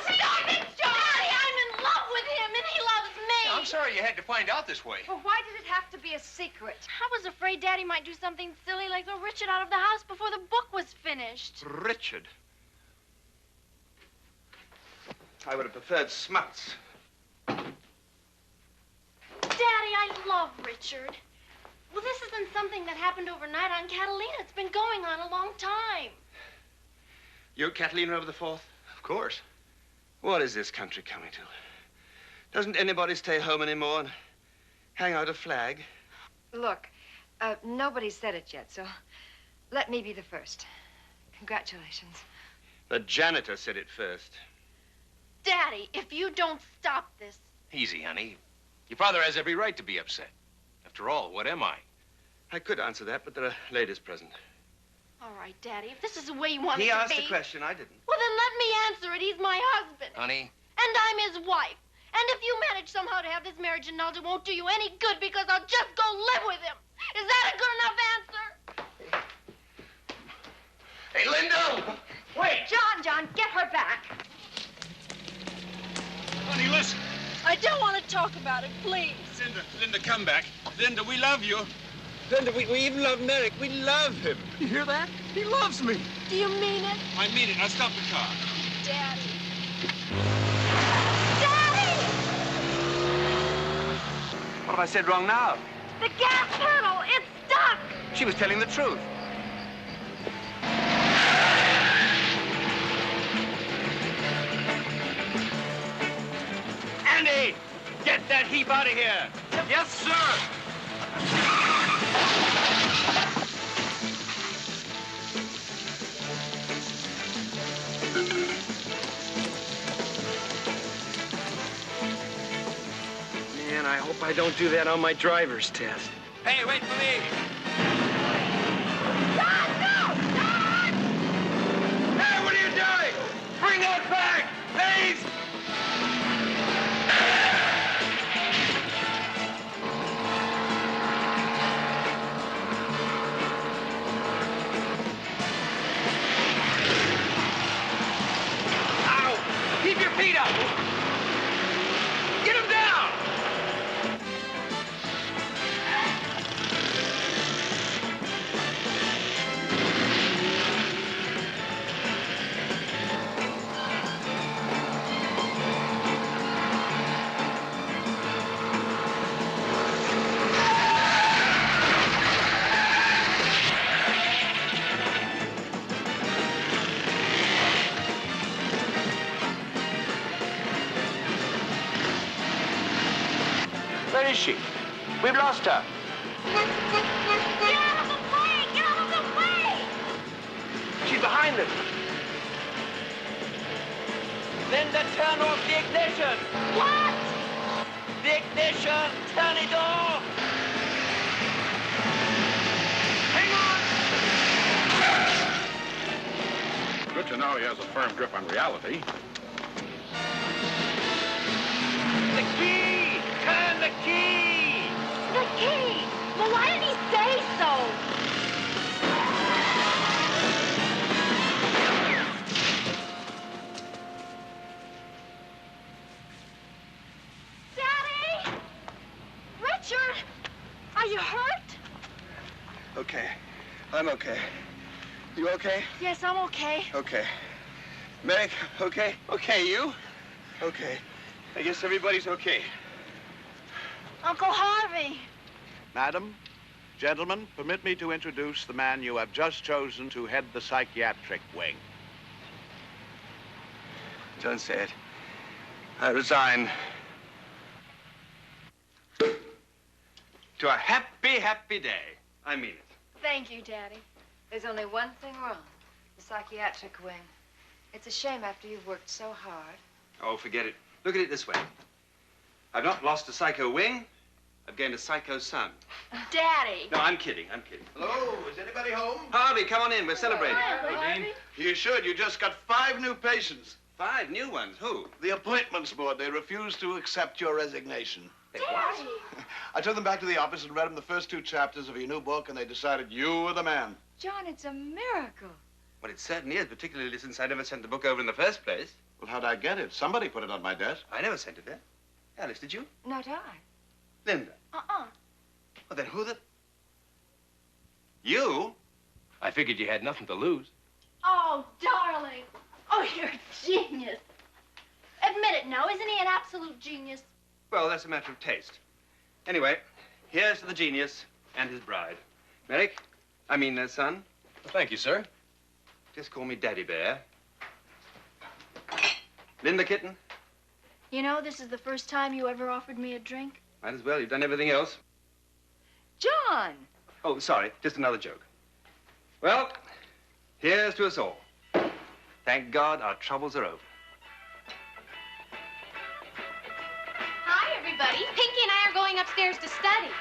Stop it, Daddy! I'm in love with him, and he loves me. I'm sorry you had to find out this way. Well, why did it have to be a secret? I was afraid Daddy might do something silly like throw Richard out of the house before the book was finished. Richard. I would have preferred Smuts. Daddy, I love Richard. Well, this isn't something that happened overnight on Catalina. It's been going on a long time. You Catalina over the 4th? Of course. What is this country coming to? Doesn't anybody stay home anymore and hang out a flag? Look, nobody said it yet, so let me be the first. Congratulations. The janitor said it first. Daddy, if you don't stop this... Easy, honey. Your father has every right to be upset. After all, what am I? I could answer that, but there are ladies present. All right, Daddy, if this is the way you want it He to be... asked the question, I didn't. Well, then let me answer it. He's my husband. Honey, And I'm his wife. And if you manage somehow to have this marriage annulled, it won't do you any good because I'll just go live with him. Is that a good enough answer? Hey, Linda! Wait! John, get her back. Honey, listen. I don't want to talk about it, please. Linda, come back. Linda, we love you. Linda, we even love Merrick. We love him. You hear that? He loves me. Do you mean it? I mean it. Now stop the car. Daddy. What have I said wrong now? The gas pedal, it's stuck. She was telling the truth. Andy, get that heap out of here. Yes, sir. Man, I hope I don't do that on my driver's test. Hey, wait for me. Hey, what are you doing? Bring that back, please. Ow! Keep your feet up. Get him down. where is she? We've lost her. Get out of the way! Get out of the way! She's behind us. Linda, turn off the ignition. What? The ignition. Turn it off. Hang on. Good to know he has a firm grip on reality. The key. Turn the key. The key! Well, why didn't he say so? Daddy! Richard! Are you hurt? Okay. I'm okay. You okay? Yes, I'm okay. Okay. Meg, okay? Okay, you? Okay. I guess everybody's okay. Uncle Harvey. Madam, gentlemen, permit me to introduce the man you have just chosen to head the psychiatric wing. Don't say it. I resign. To a happy, happy day. I mean it. Thank you, Daddy. There's only one thing wrong. The psychiatric wing. It's a shame after you've worked so hard. Oh, forget it. Look at it this way. I've not lost a psycho wing. I've gained a psycho son. Daddy. No, I'm kidding. I'm kidding. Hello, is anybody home? Harvey, come on in. We're celebrating. You should. You just got 5 new patients. 5 new ones? Who? The appointments board. They refused to accept your resignation. Daddy. I took them back to the office and read them the first 2 chapters of your new book, and they decided you were the man. John, it's a miracle. Well, it certainly is, particularly since I never sent the book over in the first place. Well, how'd I get it? Somebody put it on my desk. I never sent it there. Alice, did you? Not I. Linda. Well, then who the... You? I figured you had nothing to lose. Oh, darling. Oh, you're a genius. Admit it now. Isn't he an absolute genius? Well, that's a matter of taste. Anyway, here's to the genius and his bride. Merrick, I mean their son. Well, thank you, sir. Just call me Daddy Bear. Linda Kitten. You know, this is the first time you ever offered me a drink. Might as well. You've done everything else. John! Oh, sorry. Just another joke. Well, here's to us all. Thank God our troubles are over. Hi, everybody. Pinky and I are going upstairs to study.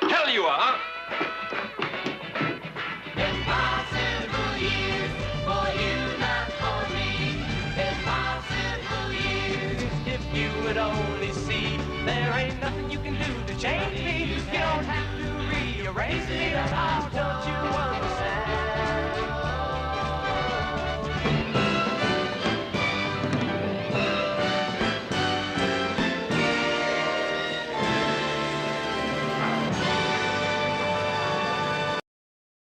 hell you are. Impossible years for you, not for me. Impossible years. If you would only see, there ain't nothing you can do to change me. You don't have to rearrange me. How don't you understand?